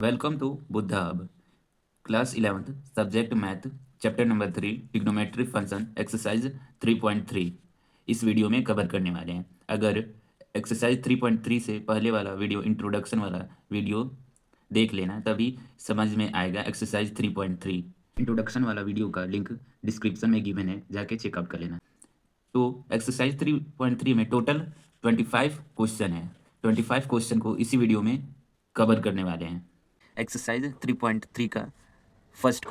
Welcome to Buddha Hub, Class 11th, Subject Math, Chapter Number 3, Trigonometry Function, Exercise 3.3 इस video में cover करने वाले हैं। अगर एक्सरसाइज 3.3 से पहले वाला वीडियो, इंट्रोडक्शन वाला वीडियो देख लेना, तभी समझ में आएगा एक्सरसाइज 3.3। इंट्रोडक्शन वाला वीडियो का लिंक डिस्क्रिप्शन में गिवन है, जाके चेकआउट कर लेना। तो एक्सरसाइज 3.3 में टोटल 25 क्वेश्चन है। 25 क्वेश्चन को इसी वीडियो में कवर करने वाले हैं। एक्सरसाइज 3.3 का फर्स्ट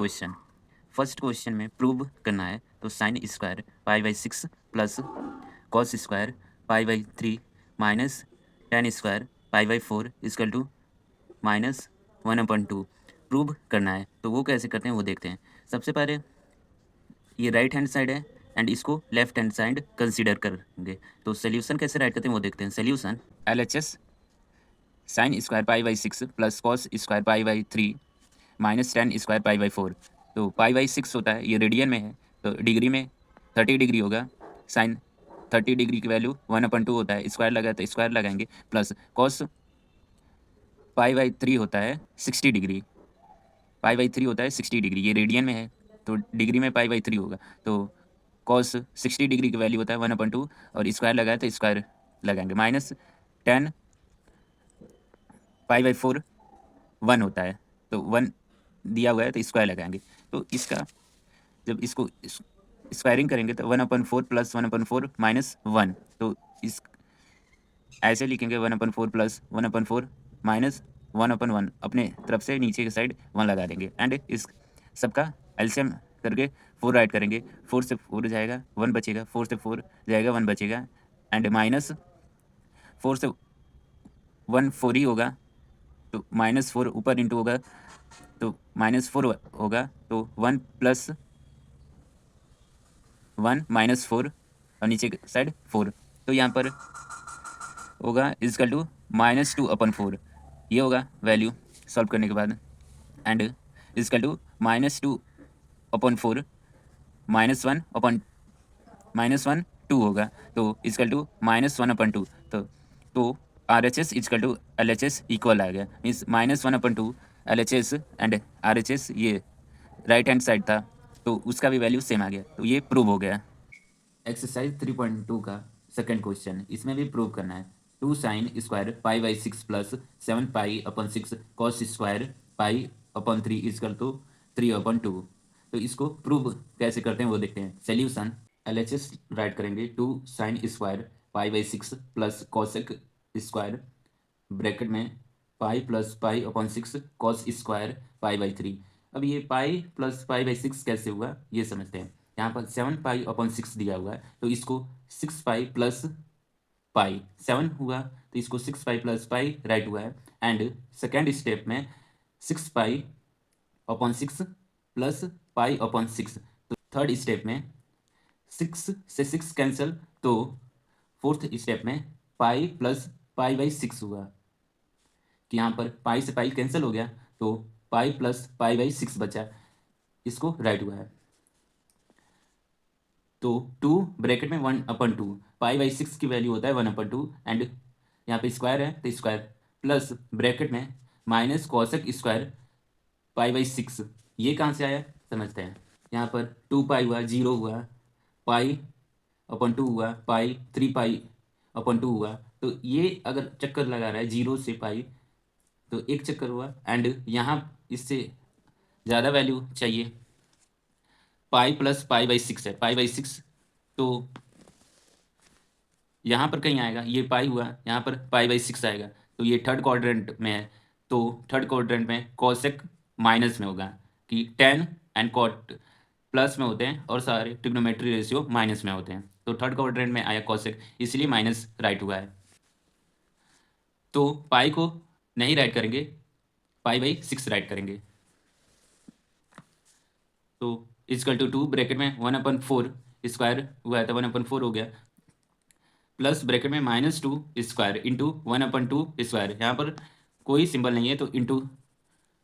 क्वेश्चन में प्रूव करना है, तो sine square pi by 6 plus cos square pi by 3 minus tan square pi by 4 equal to minus 1/2 prove करना है। तो वो कैसे करते हैं वो देखते हैं। सबसे पहले ये राइट हैंड साइड है एंड इसको लेफ्ट हैंड साइड कंसीडर करेंगे। तो सोल्यूशन कैसे राइट करते हैं वो देखते हैं। Solution LHS sign square pi by 6 plus cos square pi by 3 minus tan square pi by 4। तो पाई बाई 6 होता है, ये रेडियन में है, तो डिग्री में 30 डिग्री होगा। साइन 30 डिग्री की वैल्यू 1/2 होता है, स्क्वायर लगा तो स्क्वायर लगाएंगे, प्लस कॉस पाई बाई 3 होता है 60 डिग्री। पाई बाई 3 होता है 60 डिग्री, ये रेडियन में है तो डिग्री में पाई बाई 3 होगा। तो कॉस 60 डिग्री की वैल्यू होता है 1/2 और स्क्वायर लगाए तो स्क्वायर लगाएंगे, माइनस टेन पाई बाई 4 1 होता है, तो 1 दिया हुआ है तो स्क्वायर लगाएंगे। तो इसका जब इसको स्क्वायरिंग करेंगे तो 1/4 प्लस 1/4 माइनस 1, तो इस ऐसे लिखेंगे 1/4 प्लस 1/4 माइनस 1/1, अपने तरफ से नीचे की साइड 1 लगा देंगे एंड इस सबका एलसीएम करके 4 राइट करेंगे। 4 से 4 जाएगा 1 बचेगा, 4 से 4 जाएगा 1 बचेगा एंड माइनस 4 से 1 4 ही होगा, तो -4 ऊपर इंटू होगा तो -4 होगा, तो 1 प्लस 1 माइनस 4 और नीचे की साइड 4, तो यहाँ पर होगा इजकल टू -2/4। ये होगा वैल्यू सॉल्व करने के बाद एंड इजकल टू -2/4 -1 2 होगा, तो इजकल टू -1/2। तो RHS equal to LHS equal आ गया, मीन्स -1/2 LHS एंड RHS ये राइट हैंड साइड था तो उसका भी वैल्यू सेम आ गया, तो ये प्रूव हो गया। एक्सरसाइज 3.2 का सेकंड क्वेश्चन, इसमें भी प्रूव करना है। 2 sine square pi by 6 plus 7 pi upon 6 cos square pi upon 3 equal to 3/2। तो इसको प्रूव कैसे करते हैं वो देखते हैं। सोल्यूशन LHS राइट करेंगे 2 sine square pi by 6 plus cosec square bracket में pi plus pi upon 6 cos square pi by 3। अब ये पाई प्लस पाई बाई 6 कैसे हुआ ये समझते हैं। यहाँ पर 7 पाई अपन 6 दिया हुआ है, तो इसको 6 पाई प्लस पाई 7 हुआ, तो इसको 6 पाई प्लस पाई राइट हुआ है एंड सेकेंड स्टेप में 6 pi upon 6 plus pi upon 6। तो थर्ड स्टेप में 6 से 6 कैंसिल, तो फोर्थ स्टेप में पाई प्लस पाई बाई 6 हुआ कि यहाँ पर पाई से पाई कैंसिल हो गया, तो पाई प्लस पाई बाई 6 बचा, इसको राइट हुआ है। तो 2 ब्रैकेट में 1/2, पाई बाई 6 की वैल्यू होता है 1/2 एंड यहाँ पे स्क्वायर है तो स्क्वायर प्लस ब्रैकेट में minus cosec square pi by 6। ये कहाँ से आया समझते हैं। यहाँ पर 2 पाई हुआ, 0 हुआ, पाई/2 हुआ, पाई 3 पाई/2 हुआ, तो ये अगर चक्कर लगा रहा है 0 से पाई तो एक चक्कर हुआ एंड यहाँ इससे ज़्यादा वैल्यू चाहिए, पाई प्लस पाई बाई 6 है, पाई बाई 6, तो यहाँ पर कहीं आएगा, ये पाई हुआ, यहाँ पर पाई बाई 6 आएगा, तो ये थर्ड क्वाड्रेंट में है, तो थर्ड क्वाड्रेंट में कॉसेक माइनस में होगा कि टेन एंड कॉट प्लस में होते हैं और सारे ट्रिग्नोमेट्री रेशियो माइनस में होते हैं, तो थर्ड क्वाड्रेंट में आया कॉसेक, इसलिए माइनस राइट हुआ है। तो पाई को नहीं राइट करेंगे, पाई बाई 6 राइट करेंगे। तो इजकल टू 2 ब्रैकेट में 1/4 स्क्वायर हुआ था 1/4 हो गया, प्लस ब्रैकेट में -2 स्क्वायर इंटू 1/2 स्क्वायर, यहाँ पर कोई सिंबल नहीं है तो इंटू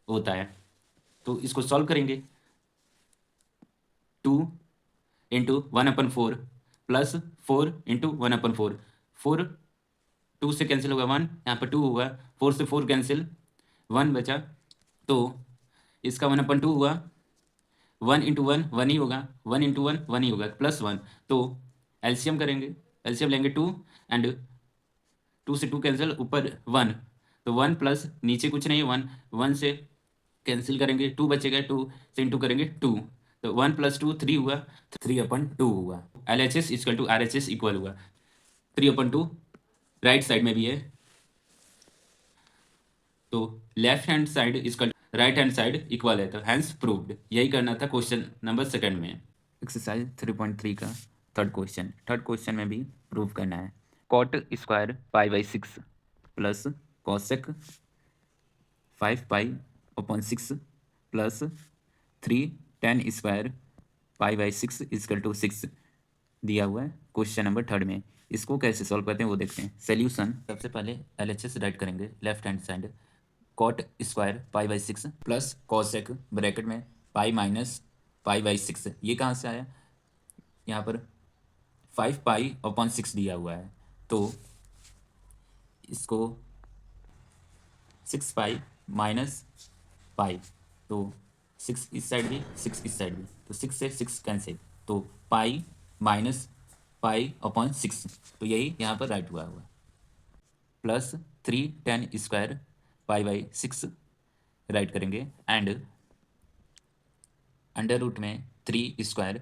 होता है, तो इसको सॉल्व करेंगे। 2 इंटू 1/4 प्लस 4 इंटू 1/4, 4 2 से कैंसिल होगा 1, यहाँ पर 2 हुआ, 4 से 4 कैंसिल 1 बचा, तो इसका 1/2 हुआ, 1 × 1 1 ही होगा, 1 × 1 1 ही होगा, +1। तो एलसीएम करेंगे, एलसीएम लेंगे 2 एंड 2 से 2 कैंसिल, ऊपर 1, तो 1 प्लस नीचे कुछ नहीं, 1 1 से कैंसिल करेंगे, 2 बचेगा, 2 से इंटू करेंगे 2, तो 1 + 2 3 हुआ, 3/2 हुआ। LHS = RHS इक्वल हुआ 3/2। राइट साइड में भी है, तो left hand side equal right hand side equal है, तो हैंस प्रूव्ड। यही करना था क्वेश्चन नंबर 2 में। एक्सरसाइज 3.3 का थर्ड क्वेश्चन में भी प्रूव करना है। Cot square π/6 plus cosec 5π/6 plus 3 tan square π/6 = 6 दिया हुआ है क्वेश्चन नंबर 3 में। इसको कैसे सॉल्व करते हैं वो देखते हैं। सोल्यूशन, सबसे पहले LHS राइट करेंगे left hand side, cot square π/6 plus cosec bracket में π - π/6। ये कहाँ से आया, यहाँ पर 5π/6 दिया हुआ है, तो इसको 6π - π, तो 6 इस साइड भी 6 इस साइड भी, तो 6 से 6 कैंसिल, तो π - π/6, तो यही यहाँ पर राइट हुआ प्लस 3 tan स्क्वायर π/6 राइट करेंगे एंड अंडर रूट में 3 स्क्वायर,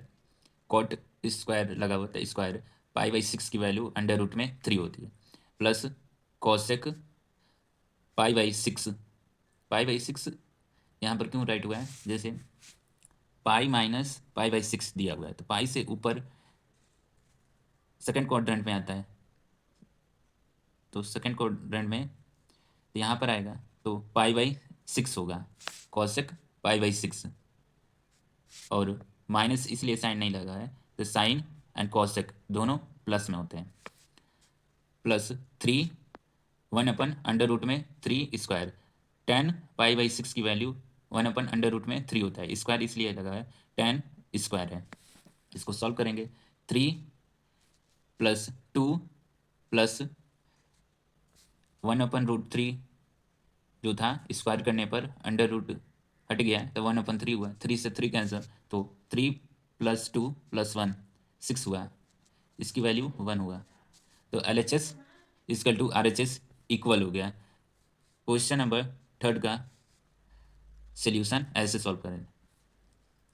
कॉट स्क्वायर लगा हुआ था स्क्वायर, π/6 की वैल्यू अंडर रूट में 3 होती है, प्लस कॉसेक π/6, π/6 यहाँ पर क्यों राइट हुआ है, जैसे π - π/6 दिया हुआ है, तो पाई से ऊपर सेकंड क्वाड्रेंट में आता है, तो सेकंड क्वाड्रेंट में यहाँ पर आएगा, तो π/6 होगा, कॉसेक π/6, और माइनस इसलिए साइन नहीं लगा है, तो साइन एंड कॉसेक दोनों प्लस में होते हैं, प्लस 3 1/√3 स्क्वायर, tan π/6 की वैल्यू 1/√3 होता है, स्क्वायर इसलिए लगा है, tan स्क्वायर है। इसको सॉल्व करेंगे, 3 + 2 प्लस 1/√3 जो था स्क्वायर करने पर अंडर रूट हट गया, तो 1/3 हुआ, 3 से 3 कैंसिल, तो 3 + 2 + 1 6 हुआ, इसकी वैल्यू 1 हुआ, तो LHS = RHS इक्वल हो गया। क्वेश्चन नंबर 3 का सोल्यूशन ऐसे सॉल्व करें,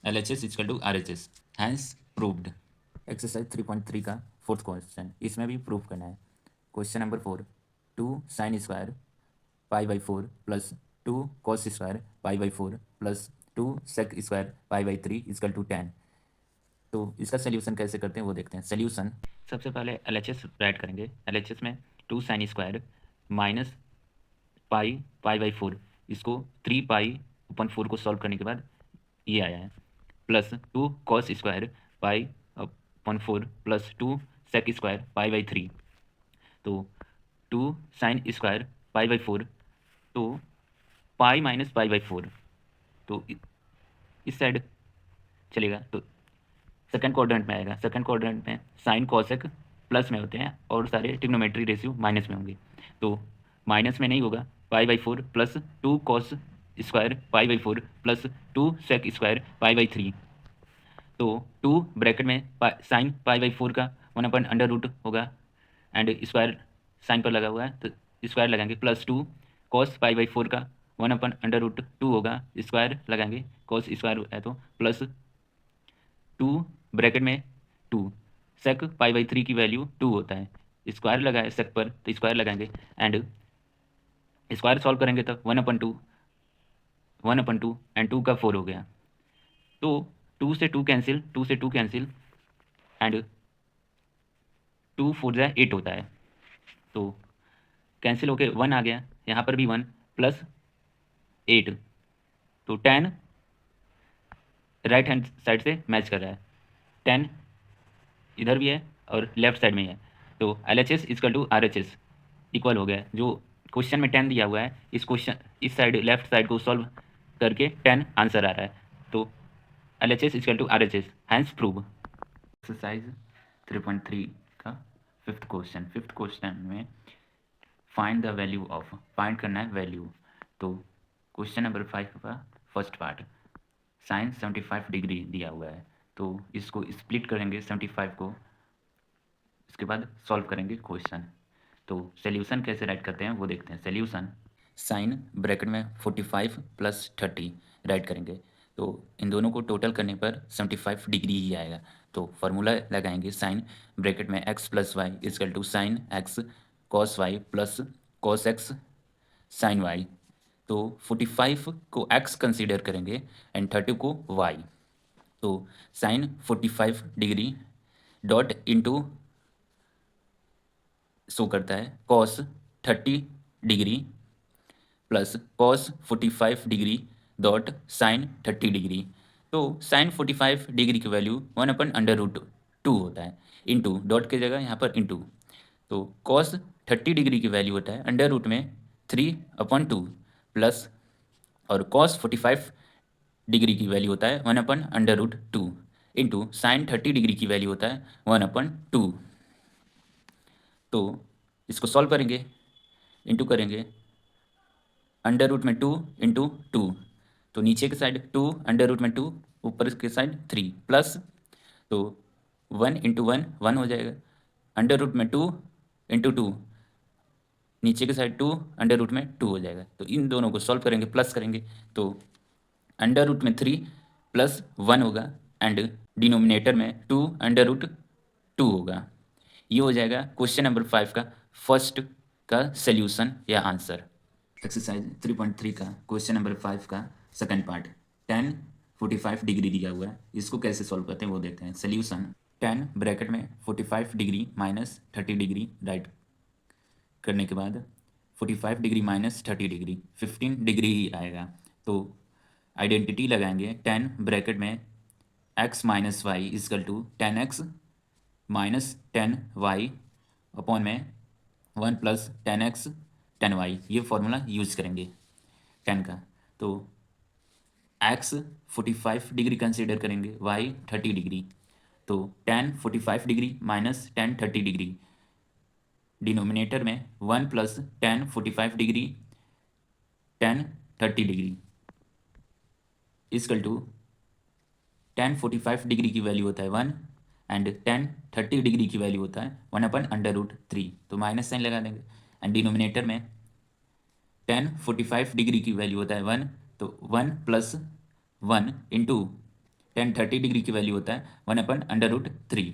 LHS = RHS, hence proved. Exercise 3.3 का फोर्थ क्वेश्चन, इसमें भी प्रूव करना है। Question number 4, 2 sin square π/4 plus 2 cos square π/4 plus 2 sec square π/3 = 10। तो इसका सोल्यूशन कैसे करते हैं वो देखते हैं। सोल्यूशन, सबसे पहले LHS राइट करेंगे, LHS में 2 sin स्क्वायर माइनस पाई π/4, इसको 3π/4 को सॉल्व करने के बाद ये आया है, plus 2 cos square π/4 plus 2 sec square π/3, तो 2 sin स्क्वायर π/4, तो π - π/4, तो इस साइड चलेगा, तो सेकंड क्वाड्रेंट में आएगा, सेकंड क्वाड्रेंट में साइन कॉसेक प्लस में होते हैं और सारे ट्रिग्नोमेट्री रेशियो माइनस में होंगे, तो माइनस में नहीं होगा, π/4 plus 2 cos square π/4 plus 2 sec square π/3, तो 2 ब्रैकेट में साइन π/4 का 1/√, होगा एंड स्क्वायर साइन पर लगा हुआ है, तो स्क्वायर लगाएंगे, प्लस 2 cos π/4 का 1/√2 होगा, स्क्वायर लगाएंगे, cos स्क्वायर है तो प्लस 2 ब्रैकेट में 2 sec π/3 की वैल्यू 2 होता है, स्क्वायर लगाए sec पर, तो स्क्वायर लगाएंगे एंड स्क्वायर सॉल्व करेंगे तो 1/2 एंड 2 का 4 हो गया, तो 2 से 2 कैंसिल, 2 से 2 कैंसिल एंड 2 4 जा 8 होता है, तो कैंसिल होके 1 आ गया, यहाँ पर भी 1 प्लस 8, तो 10 राइट हैंड साइड से मैच कर रहा है, 10 इधर भी है और लेफ्ट साइड में है, तो LHS = RHS इक्वल हो गया। जो क्वेश्चन में 10 दिया हुआ है, इस क्वेश्चन इस साइड लेफ्ट साइड को सॉल्व करके 10 आंसर आ रहा है, तो LHS = RHS, hence prove. Exercise 3.3 का फिफ्थ क्वेश्चन में find the value of, find करना है वैल्यू, तो क्वेश्चन नंबर 5 का फर्स्ट पार्ट, साइन 75 डिग्री दिया हुआ है, तो इसको स्प्लिट करेंगे 75 को, इसके बाद सॉल्व करेंगे क्वेश्चन। तो सॉल्यूशन कैसे राइट करते हैं वो देखते हैं। सॉल्यूशन, साइन ब्रैकेट में 45 प्लस 30 राइट करेंगे, तो इन दोनों को टोटल करने पर 75 डिग्री ही आएगा। तो फार्मूला लगाएंगे, साइन ब्रैकेट में x plus y equal to sine x cos y plus cos x sine y. तो 45 को x कंसीडर करेंगे एंड 30 को y। तो sine 45 degree dot into show करता है cos 30 degree plus cos 45 degree dot sine 30 degree. तो sine 45 degree की value 1/√2 होता है, इंटू डॉट की जगह यहाँ पर इंटू। तो कॉस 30 डिग्री की वैल्यू होता है √3/2 प्लस, और कॉस 45 डिग्री की वैल्यू होता है 1/√2 इंटू साइन 30 डिग्री की वैल्यू होता है 1/2। तो इसको सॉल्व करेंगे, इंटू करेंगे, √2 इंटू 2, तो नीचे के साइड 2 √2, ऊपर के साइड 3 प्लस, तो 1 इंटू 1 1 हो जाएगा, √2 इंटू 2, नीचे के साइड 2 हो जाएगा। तो इन दोनों को सॉल्व करेंगे, प्लस करेंगे, तो √3 प्लस 1 होगा एंड डिनोमिनेटर में 2 होगा। ये हो जाएगा क्वेश्चन नंबर 5 का फर्स्ट का सल्यूशन या आंसर। एक्सरसाइज 3.3 का क्वेश्चन नंबर 5 का सेकंड पार्ट, tan 45 डिग्री दिया हुआ है, इसको कैसे सॉल्व करते हैं वो देखते हैं। सल्यूशन, tan ब्रैकेट में 45 डिग्री माइनस 30 डिग्री राइट करने के बाद 45 डिग्री माइनस 30 डिग्री 15 डिग्री ही आएगा। तो आइडेंटिटी लगाएंगे, tan ब्रैकेट में x minus y equal to tan x minus tan y upon में 1 plus tan x tan y, ये फॉर्मूला यूज करेंगे टेन का। तो x 45 डिग्री कंसीडर करेंगे, y 30 डिग्री, तो tan 45 degree minus tan 30 degree, denominator में 1 plus tan 45 degree tan 30 degree is equal to tan 45 degree की value होता है 1 एंड tan 30 डिग्री की वैल्यू होता है 1/√3, तो माइनस साइन लगा देंगे, एंड डिनोमिनेटर में tan 45 डिग्री की वैल्यू होता है 1, तो 1 प्लस 1 इंटू tan 30 डिग्री की वैल्यू होता है 1/√3।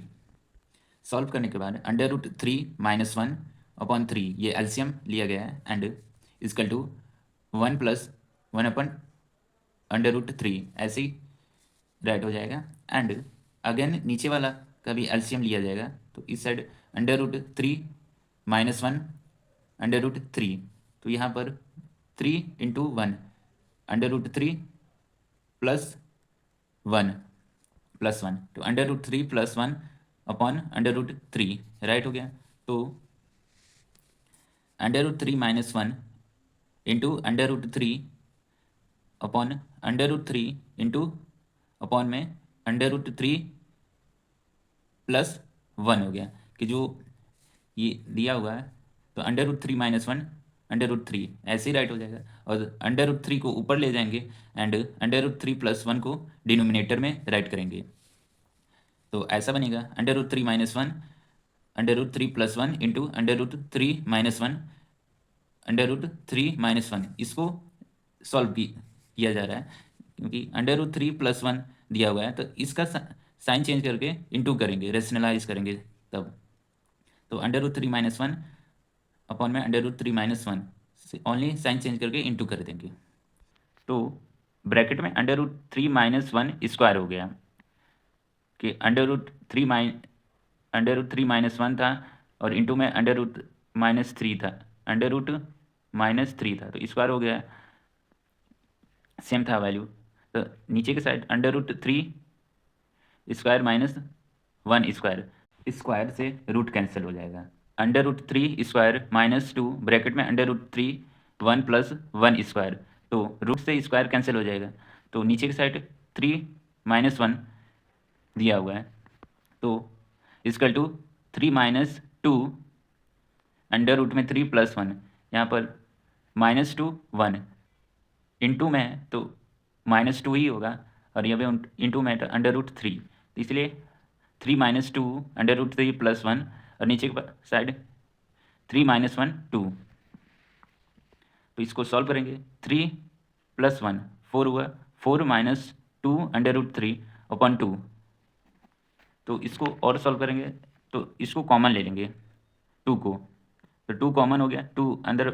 सॉल्व करने के बाद √3 माइनस 1/3, ये एलसीएम लिया गया है एंड इजकल टू 1 प्लस 1/√3, ऐसे ही राइट हो जाएगा। एंड अगेन नीचे वाला का भी एलसीएम लिया जाएगा, तो इस साइड √3 माइनस 1/√3, तो यहाँ पर 3 इंटू 1 √3 प्लस 1 प्लस 1, तो √3 प्लस 1 अपॉन √3 राइट हो गया। तो √3 minus 1 into √3 upon √3 into upon में √3 प्लस 1 हो गया, कि जो ये दिया हुआ है, तो √3 माइनस 1 √3 ऐसे ही राइट हो जाएगा, और √3 को ऊपर ले जाएंगे एंड √3 प्लस 1 को डिनोमिनेटर में राइट करेंगे, तो ऐसा बनेगा √3 minus 1 √3 plus 1 into √3 minus 1 √3 minus 1, इसको सॉल्व किया जा रहा है, क्योंकि √3 प्लस 1 दिया हुआ है, तो इसका साइन चेंज करके इंटू करेंगे, रेशनलाइज करेंगे तब, तो √3 माइनस 1 अपॉन में √3 माइनस 1 से ओनली साइन चेंज करके इंटू कर देंगे। तो ब्रैकेट में √3 माइनस 1 स्क्वायर हो गया, कि √3 माइनस 1 था और इंटू में √-3 था, √-3 था, तो स्क्वायर हो गया, सेम था वैल्यू। तो नीचे के side √3 square minus 1 square, square से रूट कैंसिल हो जाएगा, √3 स्क्वायर माइनस 2 ब्रैकेट में √3 1 प्लस 1 स्क्वायर, तो रूट से स्क्वायर कैंसिल हो जाएगा, तो नीचे की साइड 3 माइनस 1 दिया हुआ है, तो इसकल टू 3 माइनस 2 √3 प्लस 1, यहाँ पर -2 1, इनटू में है तो -2 ही होगा, और यहाँ पे इनटू में है √3, तो इसलिए 3 - 2 √3 + 1, और नीचे की साइड 3 - 1 2। तो इसको सॉल्व करेंगे, 3 + 1 4 हुआ, 4 - 2 √3/2। तो इसको और सॉल्व करेंगे तो इसको कॉमन ले लेंगे 2 को, तो 2 कॉमन हो गया, 2 अंदर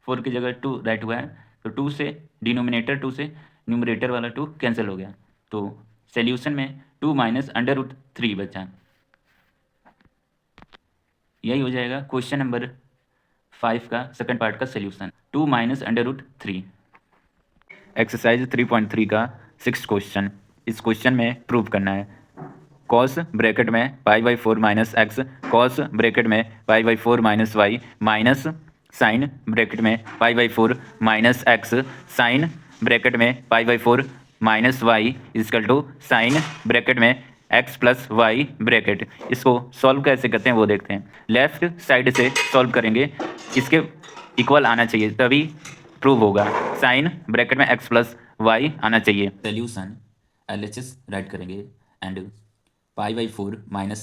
4 की जगह 2 राइट हुआ है, तो 2 से डिनोमिनेटर 2 से न्यूमरेटर वाला 2 कैंसिल हो गया, तो सॉल्यूशन में 2 - √3 बचा। यही हो जाएगा क्वेश्चन नंबर 5 का सेकंड पार्ट का सॉल्यूशन, 2 - √3। एक्सरसाइज 3.3 का 6th क्वेश्चन, इस क्वेश्चन में प्रूव करना है कॉस ब्रैकेट में π/4 - x कॉस ब्रैकेट में π/4 - y माइनस साइन ब्रैकेट में π/4 - x साइन ब्रैकेट में π/4 - y equal to sine bracket में x + y ब्रैकेट। इसको सॉल्व कैसे करते हैं वो देखते हैं। लेफ्ट साइड से सॉल्व करेंगे, इसके इक्वल आना चाहिए तभी प्रूव होगा। साइन ब्रैकेट में x + y आना चाहिए। सोल्यूशन LHS राइट करेंगे एंड π/4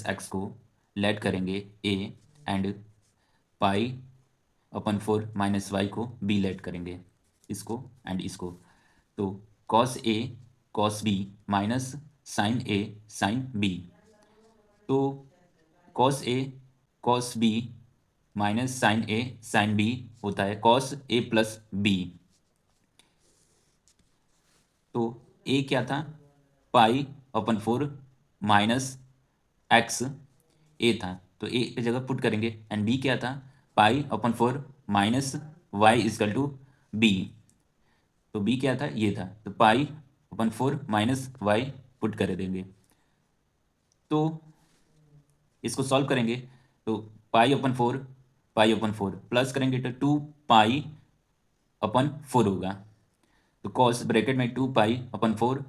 - x को लेट करेंगे a एंड π/4 - y को b लेट करेंगे, इसको एंड इसको। तो cos a cos b minus sine a sine b, तो cos a cos b minus sine a sine b होता है cos a + b। तो a क्या था, π/4 माइनस x a था, तो a की जगह पुट करेंगे, एंड b क्या था, π/4 minus y equal to b। तो b क्या था, ये था, तो π/4 माइनस y पुट कर देंगे। तो इसको सॉल्व करेंगे तो π/4 प्लस करेंगे तो 2π/4 होगा, तो कॉस ब्रैकेट में 2π/4,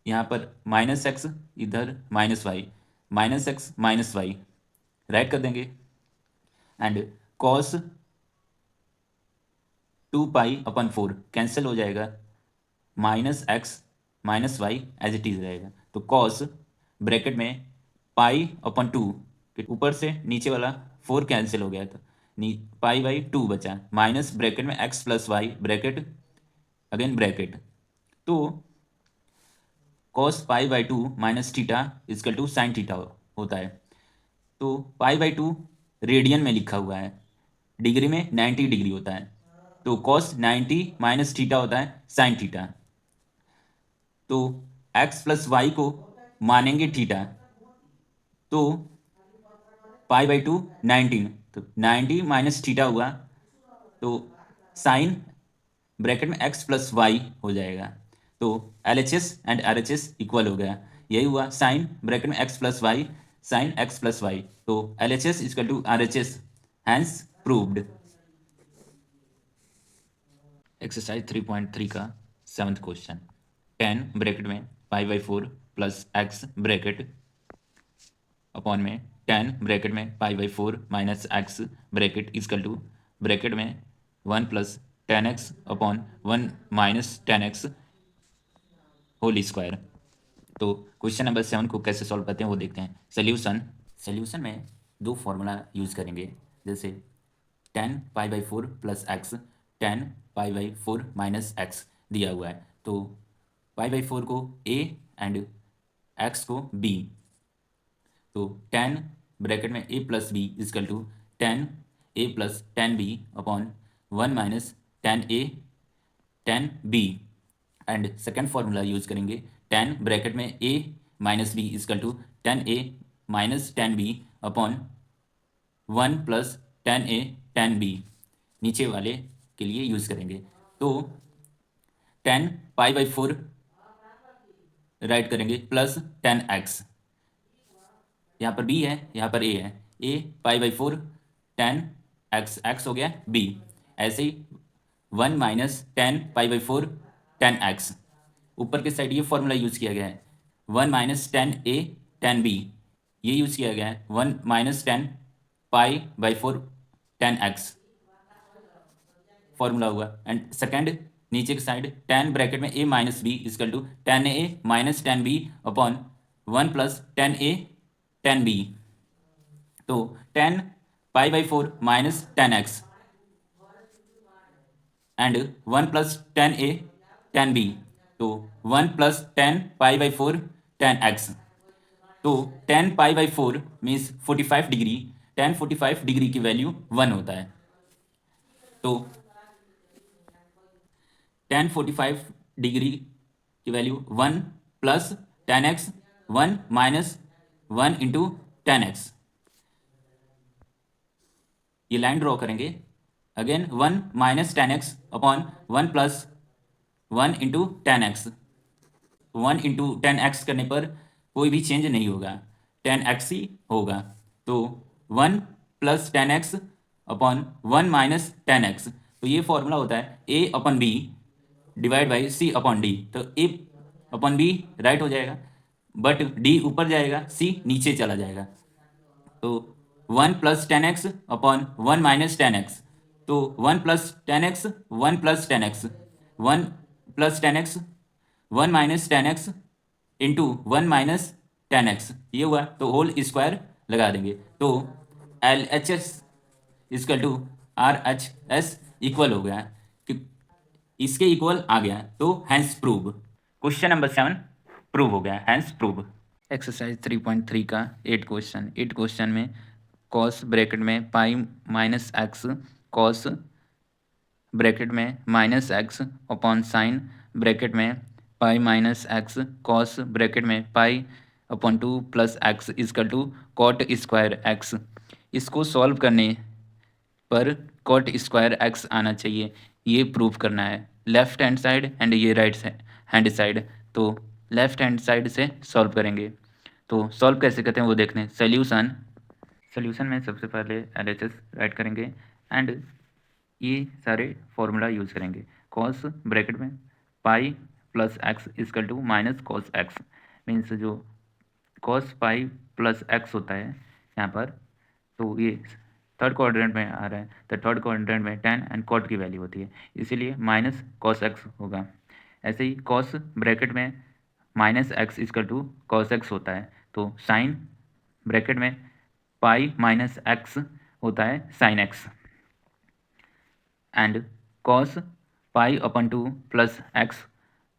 यहाँ पर -x इधर -y, -x -y राइट कर देंगे, एंड कॉस 2π/4 कैंसिल हो जाएगा, -x -y as it is रहेगा, तो कॉस ब्रैकेट में π/2 के ऊपर से नीचे वाला 4 कैंसिल हो गया, तो π/2 बचा, माइनस ब्रैकेट में x + y bracket again bracket, तो cos π/2 minus theta equal to sine theta होता है। तो π/2 रेडियन में लिखा हुआ है, डिग्री में 90 डिग्री होता है, तो cos 90 माइनस थीटा होता है साइन थीटा। तो x + y को मानेंगे थीटा, तो π/2 19, तो 90 माइनस थीटा हुआ, तो साइन ब्रैकेट में x + y हो जाएगा, तो LHS एंड RHS इक्वल हो गया। यही हुआ साइन ब्रैकेट में x + y sine x + y, तो LHS equal to RHS, hence proved. Exercise 3.3 का 7th क्वेश्चन, 10 ब्रैकेट में π/4 प्लस x ब्रैकेट अपॉन में 10 ब्रैकेट में π/4 minus x bracket equal to bracket में 1 + 10x upon 1 - 10x whole square. तो question number 7 को कैसे solve करते हैं वो देखते हैं। सोल्यूशन में दो फॉर्मूला यूज करेंगे, जैसे 10 π/4 प्लस x 10 π/4 माइनस x दिया हुआ है, तो π/4 को a एंड x को b, तो 10 ब्रैकेट में a + b is equal to 10a + 10b upon 1 - 10a 10b, and second formula use करेंगे 10 ब्रैकेट में a - b is equal to 10a - 10b upon 1 + 10a 10b, नीचे वाले के लिए यूज करेंगे। तो 10 π/4 राइट करेंगे प्लस 10x, यहाँ पर b है यहाँ पर a है, a π/4 10x x हो गया b, ऐसे ही 1 - 10 π/4 10x, ऊपर के साइड ये फॉर्मूला यूज किया गया है, 1 - 10a 10b, ये यूज किया गया है 1 - 10 π/4 10x फॉर्मूला हुआ, एंड सेकेंड नीचे की साइड टेन ब्रैकेट में ए minus B is equal to tan A minus tan B upon one plus tan A tan B. तो tan pi by four minus tan X and one plus tan A tan B. तो one plus tan pi by four tan X. तो tan pi by four means 45 degree. Tan 45 degree की value one होता है। तो tan 45 degree की value one plus tan X one minus one into ten X. ये line draw करेंगे again one minus tan X upon one plus one into ten X. One into ten x करने पर कोई भी change नहीं होगा, ten x ही होगा। तो one plus tan X upon one minus tan X. तो ये फॉर्मूला होता है A upon B divide by C upon D. तो ए अपॉन बी राइट हो जाएगा, बट डी ऊपर जाएगा, सी नीचे चला जाएगा। तो one plus tan X upon one minus tan X. तो one plus tan X one plus tan X one plus tan X one minus tan X into one minus tan X ये हुआ। तो होल स्क्वायर लगा देंगे। तो L H S is equal to R H S equal हो गया कि इसके इक्वल आ गया। तो hence prove. Question number 7 prove हो गया, हैंस प्रूव। एक्सरसाइज 3.3 का 8 क्वेश्चन। 8 क्वेश्चन में कॉस ब्रैकेट में pi minus X cos bracket में minus X upon sine bracket में pi minus X cos bracket में pi upon two plus x is equal to cot square x. इसको solve करने पर cot square x आना चाहिए, ये प्रूव करना है। लेफ्ट हैंड साइड एंड ये राइट हैंड साइड। तो लेफ्ट हैंड साइड से सॉल्व करेंगे। तो सॉल्व कैसे करते हैं वो देखते हैं। सोल्यूशन में सबसे पहले एलएचएस राइट करेंगे एंड ये सारे फॉर्मूला यूज़ करेंगे। कॉस ब्रैकेट में pi plus x is equal to minus cos x means जो कॉस पाई प्लस एक्स होता है यहाँ पर, तो ये थर्ड क्वाड्रेंट में आ रहा है। तो थर्ड क्वाड्रेंट में टेन एंड कॉट की वैल्यू होती है, इसीलिए माइनस कॉस एक्स होगा। ऐसे ही कॉस ब्रैकेट में minus x is equal to cos x होता है। तो साइन ब्रैकेट में पाई माइनस एक्स होता है sine x and cos pi upon two plus x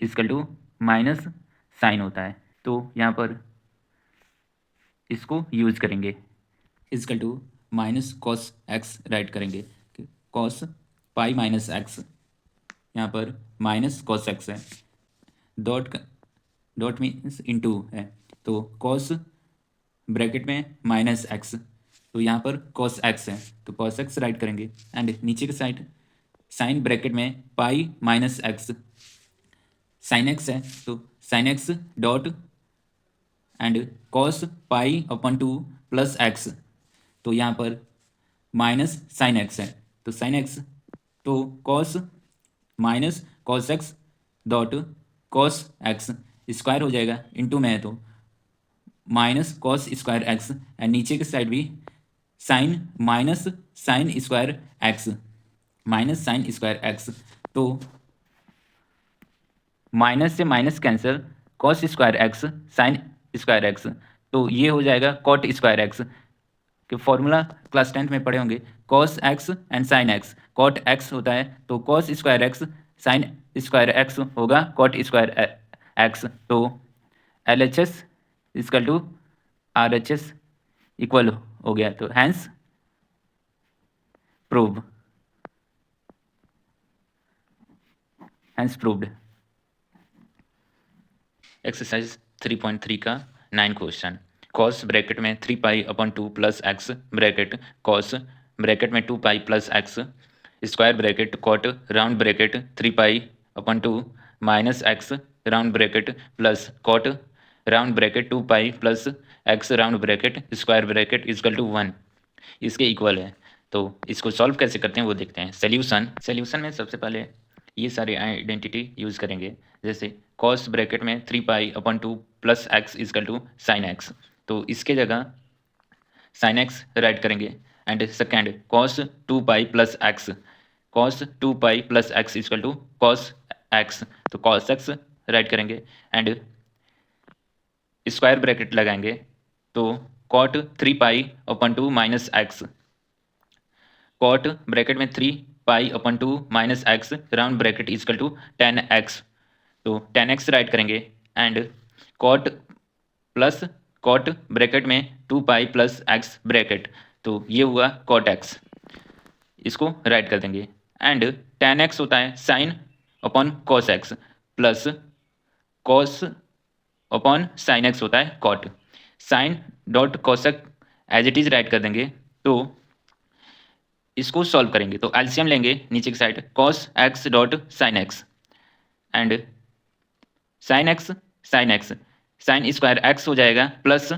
is equal to minus sine होता है। तो यहाँ पर इसको यूज करेंगे, equal to minus cos x write करेंगे। कॉस पाई माइनस एक्स यहाँ पर माइनस कॉस एक्स है, डॉट मीन्स इनटू है। तो कॉस ब्रैकेट में माइनस एक्स, तो यहाँ पर कॉस एक्स है, तो कॉस एक्स राइट करेंगे एंड नीचे की साइड साइन ब्रैकेट में pi minus x sine x है, तो sine x dot and cos pi upon two plus x. तो यहाँ पर माइनस साइन एक्स है, तो साइन एक्स तो cos minus cos x dot cos x square हो जाएगा, इनटू में है तो minus cos square x and नीचे की साइड भी sine minus sine square x minus sine square x. तो माइनस से minus cancel, cos square x sine square x, तो ये हो जाएगा कॉट स्क्वायर एक्स के फॉर्मूला क्लास 10th में पढ़े होंगे। Cos x and sine x, cot x होता है तो cos square x sine square x होगा कॉट स्क्वायर एक्स। तो L H S is equal to R H S equal हो गया। तो hence prove, hence proved. Exercise 3.3 का 9 क्वेश्चन। कॉस ब्रैकेट में 3 pi upon two plus x bracket cos bracket में 2 pi plus x square bracket cot round bracket 3 pi upon two minus x round bracket plus cot round bracket 2 pi plus x round bracket square bracket equal to 1 इसके equal है। तो इसको solve कैसे करते हैं वो देखते हैं। सोल्यूशन में सबसे पहले ये सारे आइडेंटिटी यूज़ करेंगे, जैसे कॉस ब्रैकेट में 3 pi upon two plus x is equal to sine x, तो इसके जगह साइन एक्स राइट करेंगे and second cos 2 pi plus x, cos 2 pi plus x equal to cos x, तो कॉस एक्स राइट करेंगे and square bracket लगाएंगे, तो cot 3 pi upon 2 minus x, cot bracket में 3 pi upon 2 minus x round bracket equal to 10x, तो 10x right करेंगे and cot plus cot bracket में 2 pi plus x bracket, तो ये हुआ कॉट एक्स, इसको राइट कर देंगे एंड 10x होता है sine upon cos x plus cos upon sine x होता है cot, sine dot cosec as it is right कर देंगे, तो इसको सॉल्व करेंगे तो एलसीएम लेंगे नीचे की side cos x dot sine x and sine x sine x, sine square x हो जाएगा प्लस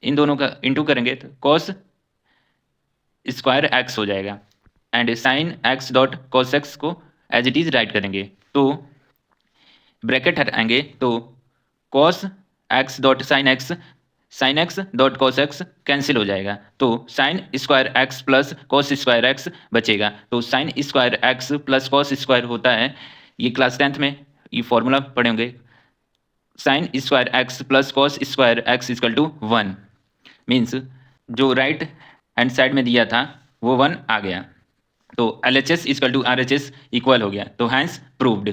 इन दोनों का इंटू करेंगे तो कॉस स्क्वायर एक्स हो जाएगा and sine x dot cos x को एज इट इज राइट करेंगे, तो ब्रैकेट हटाएंगे तो cos x dot sine x dot cos x cancel हो जाएगा, तो sine square x plus cos square x बचेगा, तो sine square x plus cos square होता है, ये क्लास 10th में ये फॉर्मूला पढ़ेंगे, sine square x plus cos square x equal to 1, means जो राइट हैंड साइड में दिया था वो 1 आ गया, तो LHS equal to RHS equal हो गया, तो hence proved.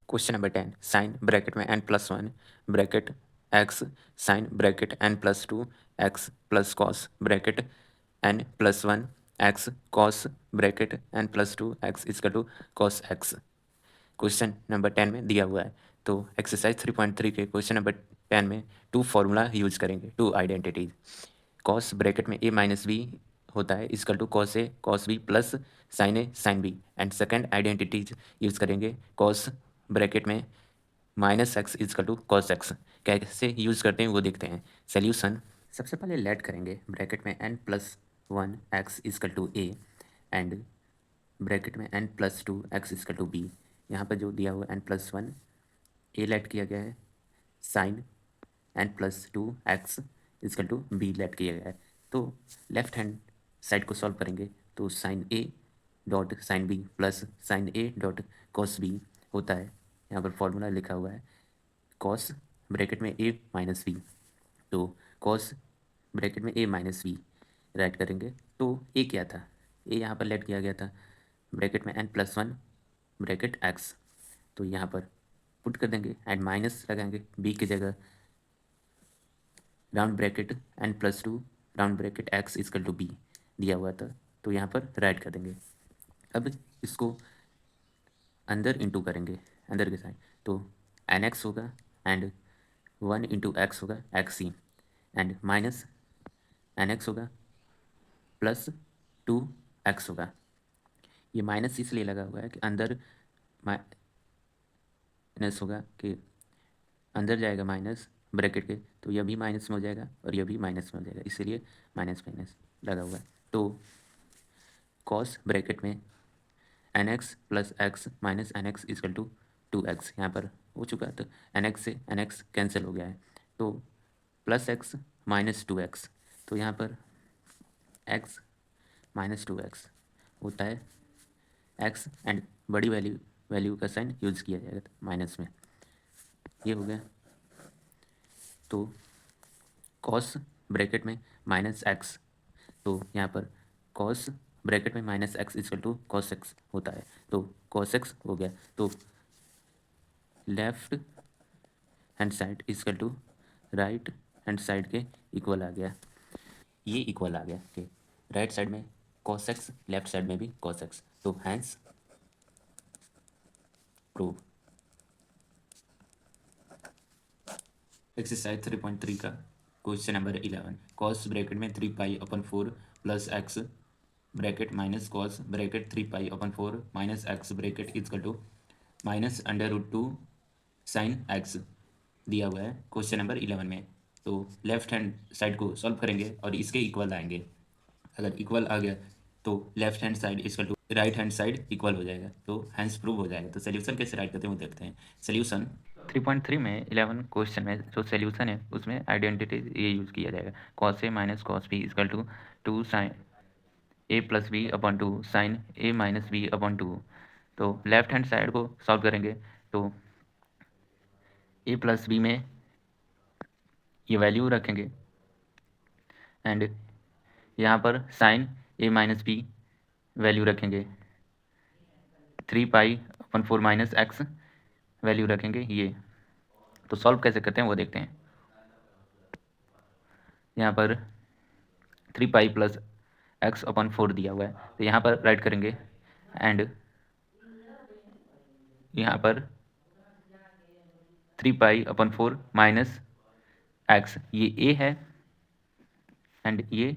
Question number 10 sine bracket में n+1 bracket x sine bracket n+2 x plus cos bracket n+1 x cos bracket n+2 x equal to cos x question number 10 में दिया हुआ है, तो exercise 3.3 के क्वेश्चन नंबर 10 में 2 formula use करेंगे, 2 identities, cos bracket में a माइनस बी होता है equal to cos A cos B plus sine A sine B, and second identities use करेंगे कॉस ब्रैकेट में minus x equal to cos x, कैसे use करते हैं वो देखते हैं। सोल्यूशन सबसे पहले लेट करेंगे ब्रैकेट में n+1 x equal to A and bracket में n+2 x equal to B, यहाँ पर जो दिया हुआ n+1 ए लेट किया गया है, sine n+2 x equal to B let किया गया है, तो लेफ्ट हैंड साइड को सॉल्व करेंगे तो sine A dot sine B plus sine A dot cos B होता है, यहाँ पर फॉर्मूला लिखा हुआ है कॉस ब्रैकेट में ए माइनस बी, तो कॉस ब्रैकेट में ए माइनस बी राइट करेंगे, तो ए क्या था, ए यहाँ पर लेट किया गया था ब्रैकेट में n+1 ब्रैकेट एक्स, तो यहाँ पर पुट कर देंगे एंड माइनस लगाएंगे बी की जगह round bracket n+2 round bracket x equal to B दिया हुआ था, तो यहाँ पर राइट कर देंगे। अब इसको अंदर इंटू करेंगे अंदर के साइड, तो nx होगा एंड 1 इंटू एक्स होगा xc एंड माइनस nx होगा प्लस 2x होगा, ये माइनस इसलिए लगा हुआ है कि अंदर माइनस होगा कि अंदर जाएगा माइनस ब्रैकेट के, तो यह भी माइनस में हो जाएगा और यह भी माइनस में हो जाएगा, इसीलिए माइनस माइनस लगा हुआ है, तो कॉस ब्रैकेट में nx plus x minus nx equal to 2x यहाँ पर हो चुका है, तो nx से nx कैंसिल हो गया है, तो प्लस एक्स माइनस 2x, तो यहाँ पर x माइनस 2x होता है x एंड बड़ी वैल्यू का साइन यूज किया जाएगा माइनस में, ये हो गया, तो कॉस ब्रैकेट में माइनस एक्स, तो यहाँ पर कॉस ब्रैकेट में minus x equal to cos x होता है, तो कॉस एक्स हो गया, तो left hand side equal to right hand side के इक्वल आ गया, ये इक्वल आ गया कि राइट साइड में कॉस एक्स लेफ्ट साइड में भी कॉस एक्स, तो हैंस प्रूव। एक्सरसाइज 3.3 का क्वेश्चन नंबर 11, कॉस ब्रैकेट में 3 pi upon 4 plus x bracket minus cos bracket 3 pi upon 4 minus x bracket equal to minus under root 2 sine x दिया हुआ है question number 11 में, तो left hand side को solve करेंगे और इसके इक्वल आएंगे, अगर इक्वल आ गया तो left hand side equal to right hand side equal हो जाएगा, तो हैंस प्रूव हो जाएगा, तो सोल्यूशन कैसे राइट करते हैं वो देखते हैं। सोल्यूशन 3.3 में 11 क्वेश्चन में जो सोल्यूशन है उसमें आइडेंटिटी ये यूज़ किया जाएगा, cos a minus cos b equal to 2 sine a plus b upon two sine a minus b upon two. तो लेफ्ट हैंड साइड को सॉल्व करेंगे तो ए प्लस बी में ये वैल्यू रखेंगे एंड यहाँ पर sign a minus B value रखेंगे, 3π/4 माइनस एक्स वैल्यू रखेंगे ये। तो सॉल्व कैसे करते हैं वो देखते हैं। यहाँ पर 3π प्लस x/4 दिया हुआ है, तो यहाँ पर राइट करेंगे एंड यहाँ पर 3π/4 माइनस एक्स, ये a है एंड ये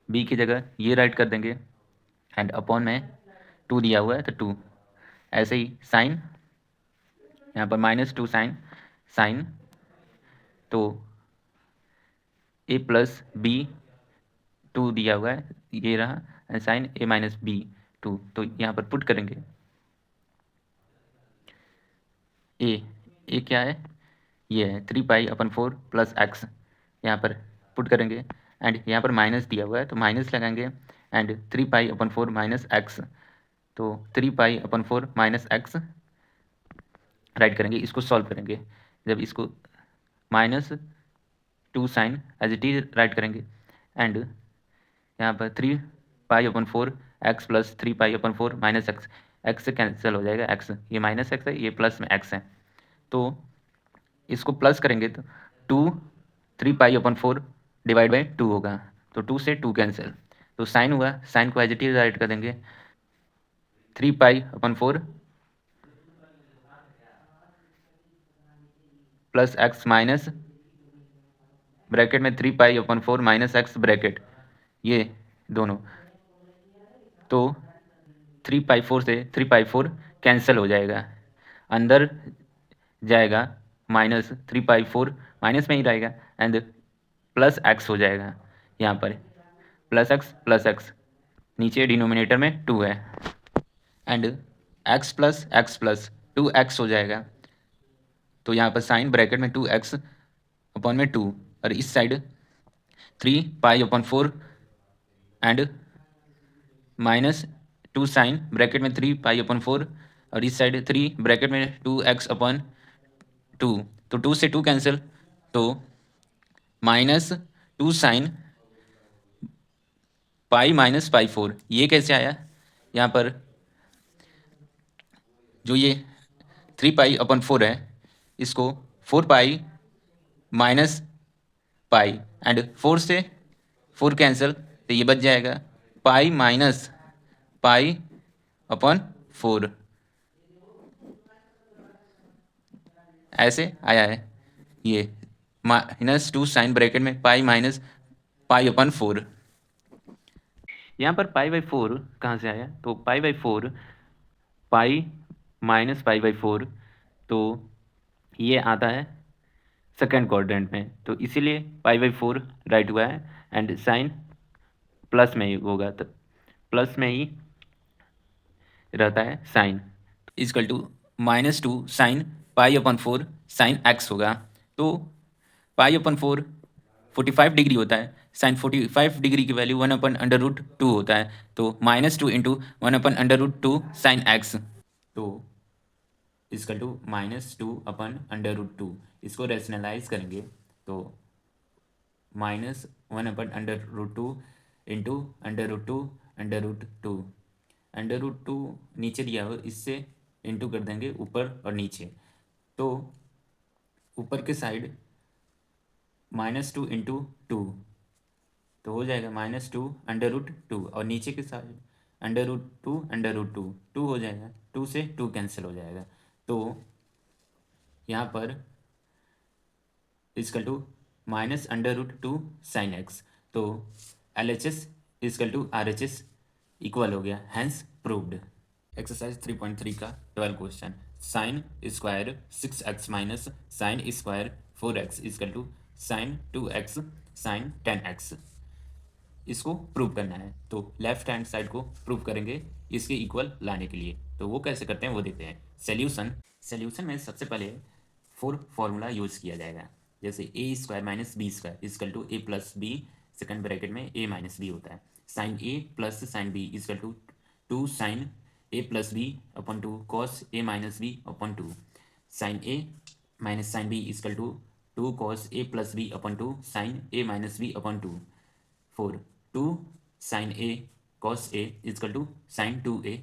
b की जगह ये राइट कर देंगे एंड अपॉन में 2 दिया हुआ है तो 2। ऐसे ही साइन, यहाँ पर -2 साइन तो a प्लस बी 2 दिया हुआ है, ये रहा and sine a minus b 2। तो यहाँ पर पुट करेंगे ए क्या है, ये है 3π/4 प्लस एक्स, यहाँ पर पुट करेंगे एंड यहाँ पर माइनस दिया हुआ है तो माइनस लगाएंगे एंड 3π/4 माइनस एक्स, तो 3π/4 माइनस एक्स राइट करेंगे। इसको सॉल्व करेंगे, जब इसको -2 sine as it is write करेंगे एंड यहाँ पर 3π/4 x plus 3π/4 minus x, x से कैंसिल हो जाएगा, एक्स ये माइनस एक्स है, ये प्लस में एक्स है, तो इसको प्लस करेंगे तो 2 3π/4 डिवाइड बाई 2 होगा, तो 2 से 2 कैंसिल, तो साइन हुआ, साइन को एज इट इज राइट कर देंगे 3π/4 प्लस एक्स माइनस ब्रैकेट में 3π/4 माइनस एक्स ब्रैकेट, ये दोनों, तो 3π/4 से 3π/4 कैंसिल हो जाएगा, अंदर जाएगा -3π/4 माइनस में ही रहेगा एंड प्लस एक्स हो जाएगा, यहाँ पर प्लस एक्स नीचे डिनोमिनेटर में 2 है एंड एक्स प्लस 2x हो जाएगा, तो यहाँ पर साइन ब्रैकेट में 2x अपॉन में 2 और इस साइड 3π/4 एंड -2 साइन ब्रैकेट में 3π/4 और इस साइड 3 ब्रैकेट में 2x/2, तो 2 से 2 कैंसिल, तो -2 साइन π-π4, ये कैसे आया, यहाँ पर जो ये 3π/4 है इसको 4π माइनस पाई एंड 4 से 4 कैंसिल, तो ये बच जाएगा π-π/4, ऐसे आया है ये -2 साइन ब्रैकेट में π-π/4। यहाँ पर π/4 कहाँ से आया, तो π/4 π-π/4, तो ये आता है सेकेंड क्वाड्रेंट में, तो इसीलिए π/4 राइट हुआ है एंड साइन प्लस में ही होगा, तो प्लस में ही रहता है sine, equal to -2 sine π/4 sine x होगा, तो π/4 45 डिग्री होता है, साइन 45 डिग्री की वैल्यू 1/√2 होता है, तो -2 इंटू 1/√2 साइन एक्स, तो इजकल टू -2/√2, इसको रेशनलाइज करेंगे तो -1/√2 इंटू √2 नीचे दिया हो, इससे इंटू कर देंगे ऊपर और नीचे, तो ऊपर के साइड -2 इंटू 2, तो हो जाएगा -2/√2 और नीचे के साइड √2/√2, 2 हो जाएगा, 2 से 2 कैंसिल हो जाएगा, तो यहाँ पर इजकल टू -√2 साइन एक्स, तो LHS is equal to RHS equal हो गया, हैंस प्रूव्ड। एक्सरसाइज 3.3 का 12 question, sine square 6x minus sine square 4x is equal to sine 2x sine 10x, इसको प्रूव करना है, तो लेफ्ट हैंड साइड को प्रूव करेंगे इसके इक्वल लाने के लिए, तो वो कैसे करते हैं वो देखते हैं। सॉल्यूशन में सबसे पहले 4 फॉर्मूला यूज किया जाएगा, जैसे a² - b² equal to a + b, second bracket में a - b होता है, sine a plus sine b is equal to 2 sine a plus b upon 2 cos a minus b upon 2 sine a minus sine b is equal to 2 cos a plus b upon 2 sine a minus b upon 2 four 2 sine a cos a equal to sine 2a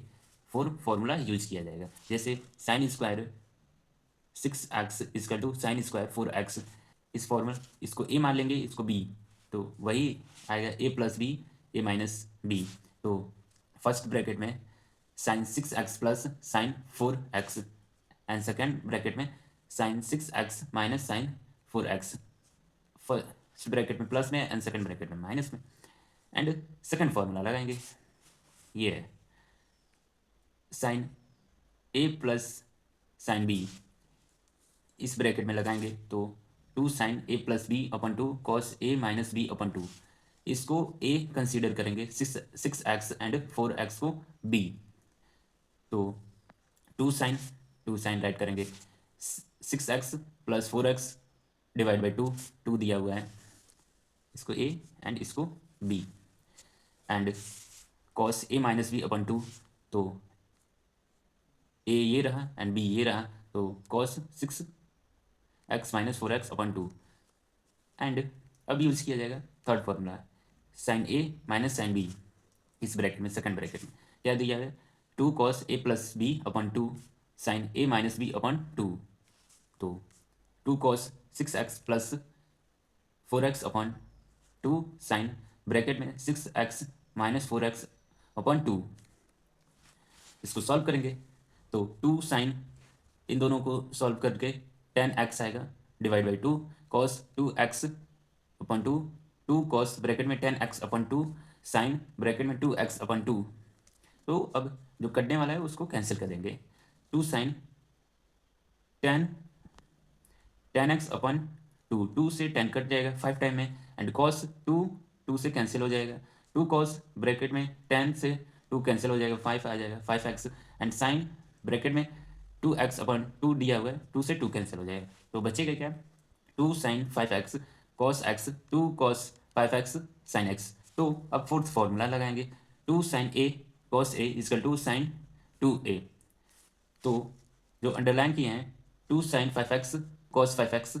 four formula use किया जाएगा। जैसे sine square 6x equal to sine square 4x, इस formula इसको a मान लेंगे, इसको b, तो वही आएगा a plus b a minus b. तो फर्स्ट ब्रैकेट में sine 6x plus sine 4x and second bracket में sine 6x minus sine 4x, first bracket में प्लस में एंड सेकेंड ब्रैकेट में माइनस में, एंड सेकेंड फॉर्मूला लगाएंगे, ये है sine a plus sine b, इस ब्रैकेट में लगाएंगे तो 2 sine a plus b upon 2 cos a minus b upon 2, इसको a कंसीडर करेंगे, 6x एंड 4x को b, तो 2 साइन राइट करेंगे 6x plus 4x divide by 2 दिया हुआ है, इसको a एंड इसको b, and cos a minus b upon 2, तो a ये रहा एंड b ये रहा, तो cos 6x minus 4x upon 2, and अब यूज किया जाएगा third formula sine a minus sine b, इस ब्रैकेट में सेकंड ब्रैकेट में क्या दिया है 2 cos a plus b upon 2 sine a minus b upon 2, तो 2 cos 6x plus 4x upon 2 sine bracket में 6x माइनस 4x अपन 2, इसको solve करेंगे तो 2 साइन इन दोनों को सॉल्व करके 10x आएगा divide by 2 cos 2x upon 2, 2 cos bracket में 10x अपन 2 साइन ब्रैकेट में 2x अपन 2, तो अब जो कटने वाला है उसको कैंसिल कर देंगे, 2 साइन 10x अपन 2, 2 से 10 कट जाएगा 5 टाइम में, एंड कॉस 2 से कैंसिल हो जाएगा, 2 कॉस ब्रैकेट में 10 से 2 कैंसिल हो जाएगा 5 आ जाएगा 5x, एंड साइन ब्रैकेट में 2x अपन 2 दिया हुआ है, 2 से 2 कैंसिल हो जाएगा, तो बचेगा क्या 2 sine 5x cos x, 2 cos 5x sine x, तो अब फोर्थ फॉर्मूला लगाएंगे 2 sine a cos a equal to sine 2a, तो जो अंडरलाइन किए हैं 2 साइन 5x कॉस 5x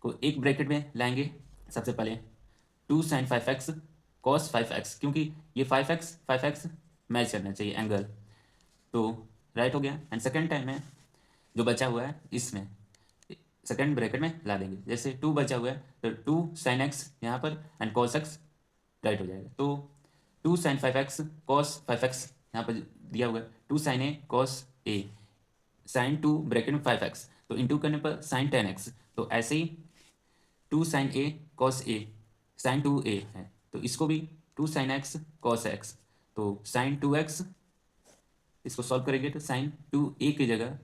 को एक ब्रैकेट में लाएंगे, सबसे पहले 2 साइन 5x कॉस 5x, क्योंकि ये 5x मैच करना चाहिए एंगल, तो राइट हो गया, एंड सेकेंड टाइम में जो बचा हुआ है इसमें सेकेंड ब्रैकेट में ला देंगे, जैसे 2 बचा हुआ है तो 2 साइन x यहाँ पर एंड कॉस x राइट हो जाएगा, तो 2 साइन 5x कॉस 5x यहाँ पर दिया हुआ है 2 sine a cos a sine 2 bracket में 5x, तो इंटू करने पर साइन 10x, तो ऐसे ही 2 sine a cos a sine 2a है, तो इसको भी 2 साइन x कॉस x, तो साइन 2x, इसको सॉल्व करेंगे तो साइन 2a की जगह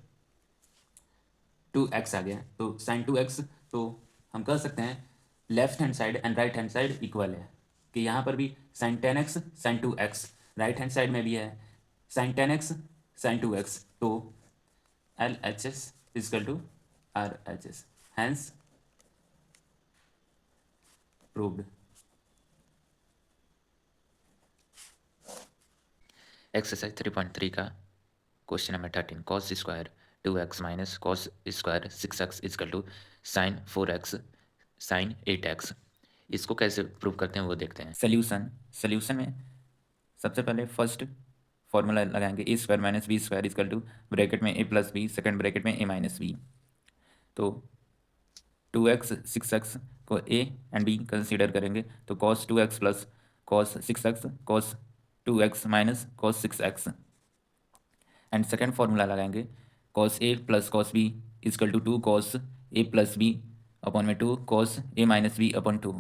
2x आ गया, तो साइन 2x, तो हम कह सकते हैं left hand side and right hand side equal है, कि यहाँ पर भी sine 10x sine 2x, right hand side में भी है साइन 10x साइन 2x, तो LHS is equal to RHS, hence proved. Exercise 3.3 का question number 13 cos square 2x minus cos square 6x equal to sine 4x sine 8x, इसको कैसे prove करते हैं वो देखते हैं। सोल्यूशन में सबसे पहले फर्स्ट फॉर्मूला लगाएंगे a square minus b square equal to bracket में a plus b, second bracket में ए माइनस बी, तो 2x 6x को a एंड b कंसीडर करेंगे, तो cos 2x plus cos 6x cos 2x minus cos 6x, and second formula लगाएंगे cos a plus cos b is equal to 2 cos a plus b upon में 2 cos a minus b upon 2,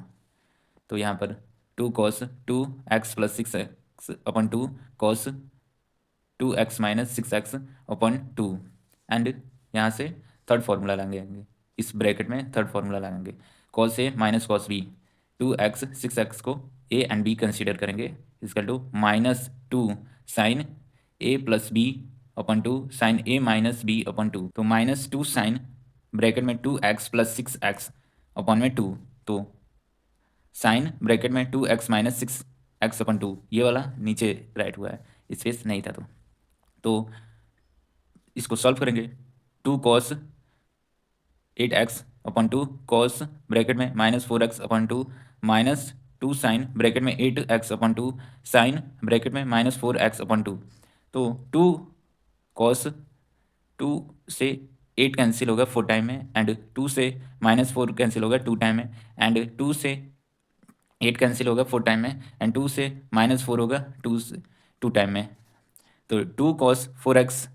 तो यहाँ पर 2 cos 2x plus 6x upon 2 cos 2x minus 6x upon 2, and यहाँ से third formula लगाएंगे, इस bracket में third formula लगाएंगे cos a minus cos b, 2x 6x को a एंड b कंसीडर करेंगे equal to minus 2 sine a plus b upon 2 sine a minus b upon 2, तो minus 2 sine bracket में 2x plus 6x अपन में 2, तो sine bracket में 2x minus 6 x upon two, ये वाला नीचे राइट हुआ है, स्पेस नहीं था तो इसको सॉल्व करेंगे। 2 cos 8x upon two cos bracket में -4x/2 माइनस 2 साइन ब्रैकेट में 8x/2 साइन ब्रैकेट में -4x/2। तो 2 कॉस 2 से 8 कैंसिल होगा 4 टाइम में, एंड 2 से -4 कैंसिल होगा 2 टाइम में, एंड 2 से 8 कैंसिल होगा 4 टाइम में, एंड 2 से -4 होगा 2 टाइम में। तो 2 cos 4x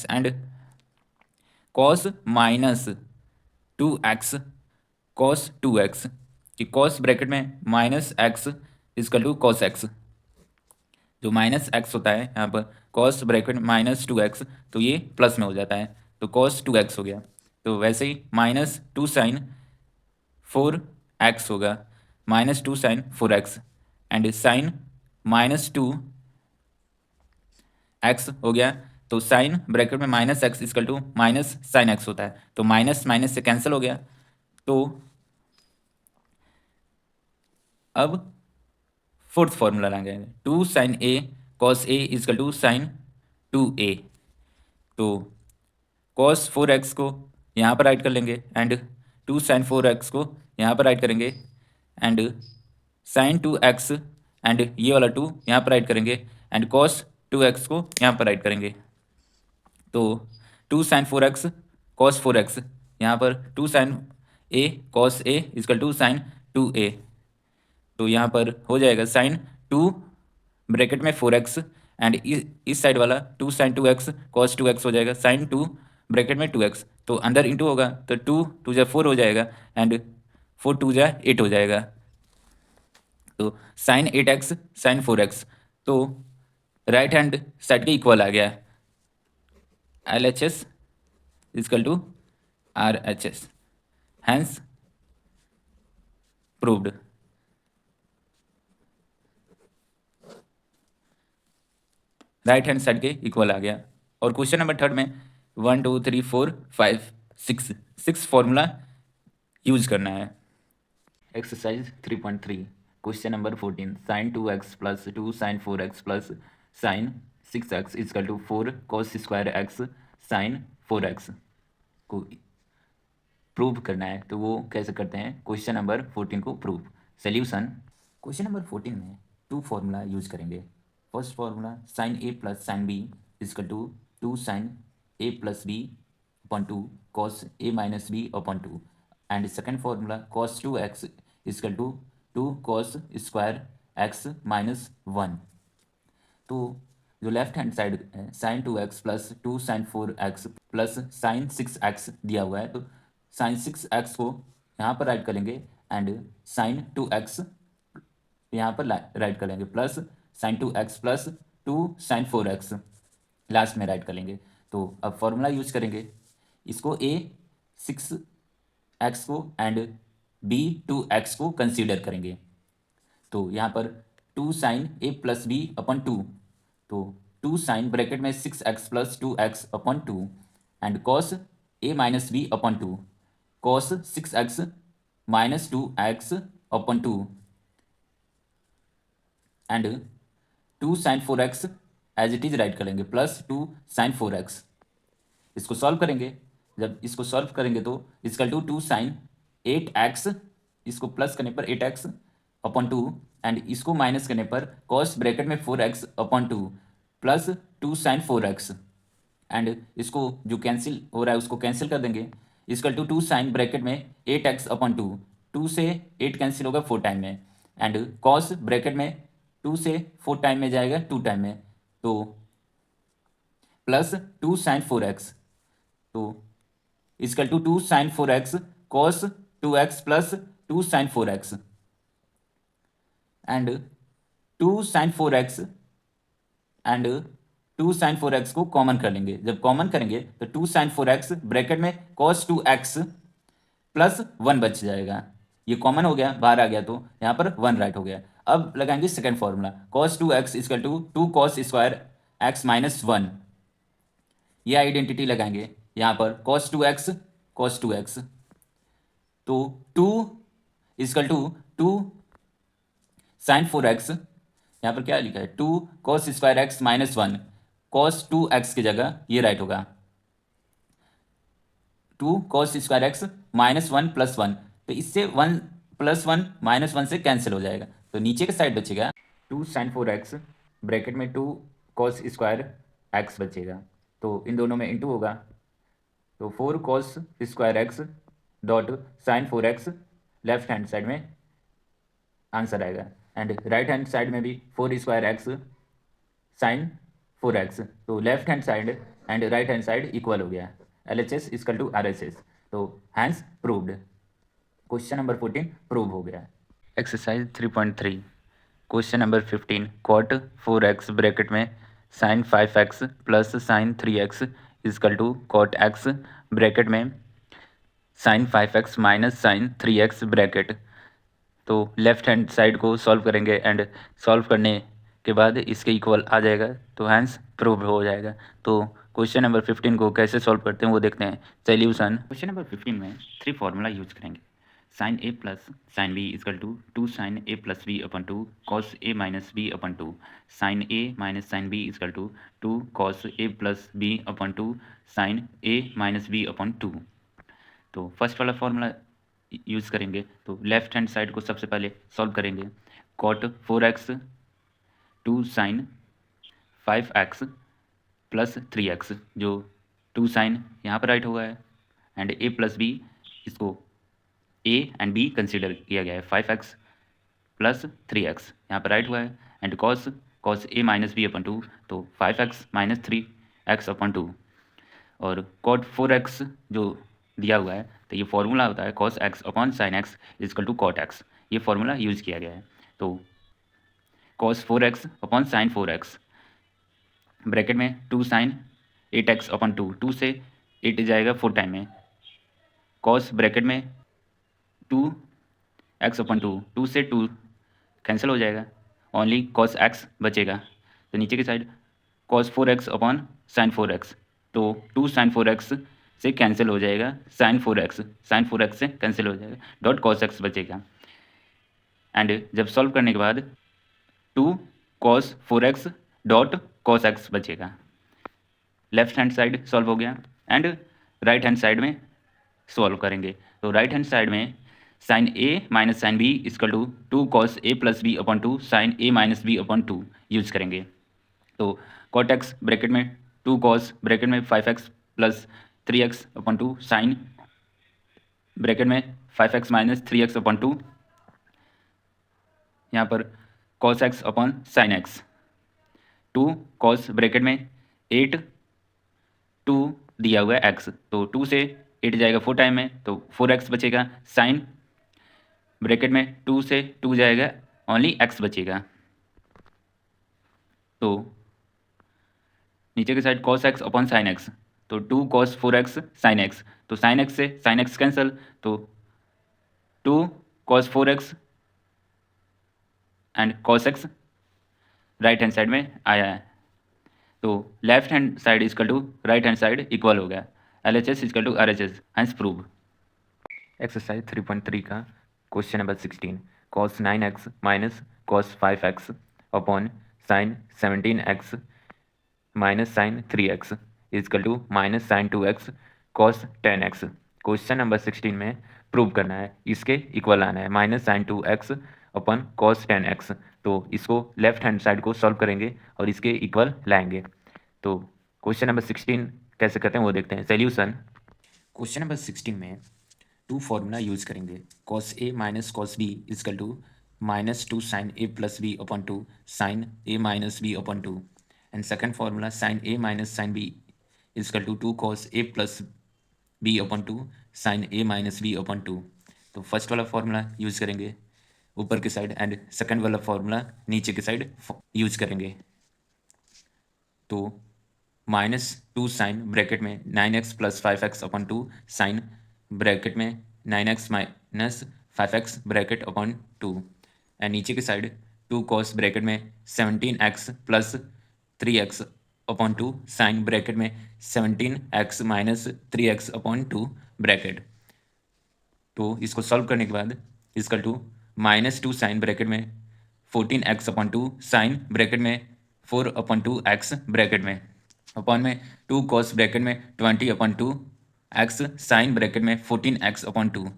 and cos -2x cos 2x, कि कॉस ब्रैकेट में -x is equal to cos x, जो -x होता है यहाँ पर कॉस ब्रैकेट -2x, तो ये प्लस में हो जाता है, तो कॉस 2x हो गया। तो वैसे ही -2 साइन 4x होगा, -2 sine 4x, and sign -2x हो गया। तो साइन ब्रैकेट में -x is equal to minus sine x होता है, तो माइनस माइनस से कैंसिल हो गया। तो अब फोर्थ फॉर्मूला लगाएंगे, 2 sine a cos a equal to sine 2a। तो कॉस 4x को यहाँ पर राइट कर लेंगे, एंड 2 साइन 4x को यहाँ पर राइट करेंगे, एंड साइन 2x एंड ये वाला 2 यहाँ पर राइट करेंगे, एंड कॉस 2x को यहाँ पर राइट करेंगे। तो 2 साइन 4x कॉस 4x, यहाँ पर 2 sine a cos a equal to sine 2a। तो यहाँ पर हो जाएगा साइन 2 ब्रैकेट में 4x, एंड इस साइड वाला 2 साइन 2x कॉस 2x हो जाएगा साइन 2 ब्रैकेट में 2x, तो अंदर इंटू होगा, तो 2 2 जा 4 हो जाएगा, एंड 4 2 जा 8 हो जाएगा। तो साइन 8x साइन 4x, तो राइट हैंड साइड के इक्वल आ गया, LHS is equal to RHS, hence proved. Right hand side के इक्वल आ गया। और क्वेश्चन नंबर थर्ड में 1 2 3 4 5 6 फॉर्मूला यूज करना है। Exercise 3.3 question number 14, sine 2x plus 2 sine 4x plus sine 6x equal to 4 cos square x sine 4x को prove करना है। तो वो कैसे करते हैं, क्वेश्चन नंबर 14 को प्रूव। सोल्यूशन, क्वेश्चन नंबर 14 में 2 फॉर्मूला यूज करेंगे। First formula sine a plus sine b is equal to 2 sine a plus b upon 2 cos a minus b upon 2, and second formula cos 2x equal to 2 cos square x minus 1। तो जो left hand side है sine 2x plus 2 sine 4x plus sine 6x दिया हुआ है, तो sign 6x को यहाँ पर राइट करेंगे, एंड साइन 2x यहाँ पर राइट करेंगे, plus sine 2x plus 2 sine 4x last में राइट करेंगे। तो अब फॉर्मूला यूज करेंगे, इसको a 6x को एंड b 2x को कंसीडर करेंगे। तो यहाँ पर 2 sine a plus b upon 2, तो 2 साइन ब्रैकेट में 6x plus 2x upon 2, and cos a minus b upon 2 cos 6x minus 2x upon 2, and 2 sine 4x as it is write करेंगे, plus 2 sine 4x। इसको solve करेंगे, जब इसको solve करेंगे तो is equal to 2 sign 8x, इसको plus करने पर 8x अपॉन 2, एंड इसको माइनस करने पर कॉस ब्रैकेट में 4x upon 2 plus 2 sine 4x, and इसको जो कैंसिल हो रहा है उसको कैंसिल कर देंगे, इसकल टू 2 साइन ब्रैकेट में 8x अपॉन 2, 2 से 8 कैंसिल होगा 4 टाइम में, एंड कॉस ब्रैकेट में 2 से 4 टाइम में जाएगा 2 टाइम में, तो प्लस 2 साइन 4x, तो is equal to 2 sine 4x cos 2x plus 2 sine 4x, and 2 sine 4x and 2 sine 4x को कॉमन कर लेंगे। जब कॉमन करेंगे तो 2 साइन 4x ब्रैकेट में कॉस 2x प्लस 1 बच जाएगा, ये कॉमन हो गया, बाहर आ गया, तो यहाँ पर 1 राइट हो गया। अब लगाएंगे second formula, cos 2x equal to 2 cos square x minus 1, ये आइडेंटिटी लगाएंगे यहाँ पर cos 2x, तो 2 इजकल टू 2 साइन 4x, यहाँ पर क्या लिखा है 2 cos square x minus 1, cos 2x की जगह ये राइट होगा 2 cos square x minus 1 plus 1, तो इससे 1 प्लस 1 माइनस 1 से कैंसिल हो जाएगा, तो नीचे के साइड बचेगा 2 sin 4x ब्रैकेट में 2 cos स्क्वायर एक्स बचेगा, तो इन दोनों में इंटू होगा, तो 4 cos square x dot sine 4x left hand side में आंसर आएगा, एंड राइट हैंड साइड में भी 4 स्क्वायर एक्स साइन 4x, तो left hand side and right hand side equal हो गया, LHS इक्वल टू RHS, तो hence proved. Question number 14 prove हो गया। Exercise 3.3 question number 15 cot 4x bracket में sine 5x plus sine 3x equal to cot x bracket में sine 5x minus sine 3x bracket. तो left hand side को solve करेंगे and solve करने के बाद इसके इक्वल आ जाएगा, तो हैंस प्रूव हो जाएगा। तो क्वेश्चन नंबर 15 को कैसे सॉल्व करते हैं वो देखते हैं। सॉल्यूशन क्वेश्चन नंबर 15 में 3 फार्मूला यूज करेंगे। Sine a plus sine b is equal to 2 sine a plus b upon 2 cos a minus b upon 2, sine a minus sine b is equal to 2 cos a plus b upon 2 sine a minus b upon 2। तो first वाला formula use करेंगे, तो left hand side को सबसे पहले solve करेंगे। Cot 4x 2 sine 5x plus 3x, जो 2 sign यहाँ पर राइट हुआ है, एंड a प्लस बी, इसको a एंड b कंसिडर किया गया है, 5x प्लस 3x यहाँ पर राइट हुआ है, and cos a minus b upon 2, तो 5x माइनस 3x अपन 2, और कॉट 4x जो दिया हुआ है, तो ये फॉर्मूला होता है cos x upon sine x is equal to cot x, ये फॉर्मूला यूज़ किया गया है। तो cos 4x upon sine 4x bracket में 2 साइन 8x अपॉन 2, 2 से 8 जाएगा 4 टाइम में, cos ब्रैकेट में 2x अपॉन 2, 2 से 2 कैंसिल हो जाएगा, ओनली cos x बचेगा, तो नीचे की side cos 4x upon sine 4x, तो 2 साइन 4x से कैंसिल हो जाएगा, साइन 4x से कैंसिल हो जाएगा, डॉट cos x बचेगा, एंड जब सॉल्व करने के बाद 2 cos 4x dot cos x बचेगा। लेफ्ट हैंड साइड सॉल्व हो गया, एंड राइट हैंड साइड में सॉल्व करेंगे। तो राइट हैंड साइड में sine a minus sine b is equal to 2 cos a plus b upon 2 sine a minus b upon 2 use करेंगे। तो cot x bracket में 2 cos bracket में 5x plus 3x upon 2 sine bracket में 5x minus 3x upon 2, यहाँ पर cos x upon sine x, 2 cos bracket में 8 2 दिया हुआ है x, तो 2 से 8 जाएगा 4 टाइम में, तो 4x बचेगा, साइन ब्रैकेट में 2 से 2 जाएगा, ओनली x बचेगा। तो नीचे की side cos x upon sine x, तो 2 cos 4x साइन x, तो साइन x से साइन x कैंसिल, तो 2 cos 4x and cos x right hand side में आया है, तो left hand side is equal to right hand side equal हो गया, LHS is equal to RHS, hence prove. Exercise 3.3 का question number 16 cos 9x minus cos 5x upon sine 17x minus sine 3x equal to minus sine 2x cos 10x। Question number 16 में prove करना है, इसके equal आना है, minus sine 2x अपन cos 10x, तो इसको left hand side को solve करेंगे और इसके इक्वल लाएंगे। तो क्वेश्चन नंबर 16 कैसे करते हैं वो देखते हैं। सॉल्यूशन क्वेश्चन नंबर 16 में 2 फार्मूला यूज करेंगे, cos a minus cos b is equal to minus 2 sine a plus b upon 2 sine a minus b upon 2, and second formula sine a minus sine b is equal to 2 cos a plus b upon 2 sine a minus b upon 2। तो first वाला formula use करेंगे ऊपर की side, and second वाला formula नीचे की side use करेंगे। तो माइनस 2 साइन ब्रैकेट में 9x plus 5x upon 2 sine bracket में 9x minus 5x bracket upon 2, and नीचे की साइड 2 cos ब्रैकेट में 17x plus 3x upon 2 sine bracket में 17x minus 3x upon 2 bracket. तो इसको सॉल्व करने के बाद equal to minus 2 sine bracket में 14x/2 साइन ब्रैकेट में 4/2x ब्रैकेट में अपॉन में 2 कॉस ब्रैकेट में 20/2 x साइन ब्रैकेट में 14x/2।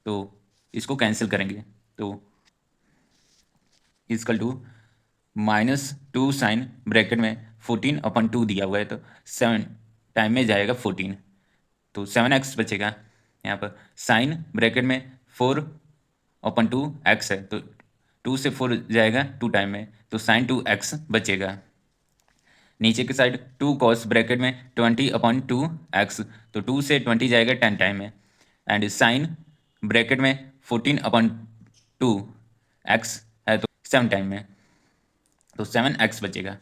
तो इसको कैंसिल करेंगे तो इजकल टू -2 साइन ब्रैकेट में 14/2 दिया हुआ है तो 7 टाइम में जाएगा 14, तो 7x बचेगा। यहाँ पर साइन ब्रैकेट में 4/2x है तो 2 से 4 जाएगा 2 टाइम में, तो साइन 2x बचेगा। नीचे की साइड 2 कॉस ब्रैकेट में 20/2x, तो 2 से 20 जाएगा 10 टाइम में, एंड साइन ब्रैकेट में 14/2x है तो 7 टाइम में, तो 7x बचेगा।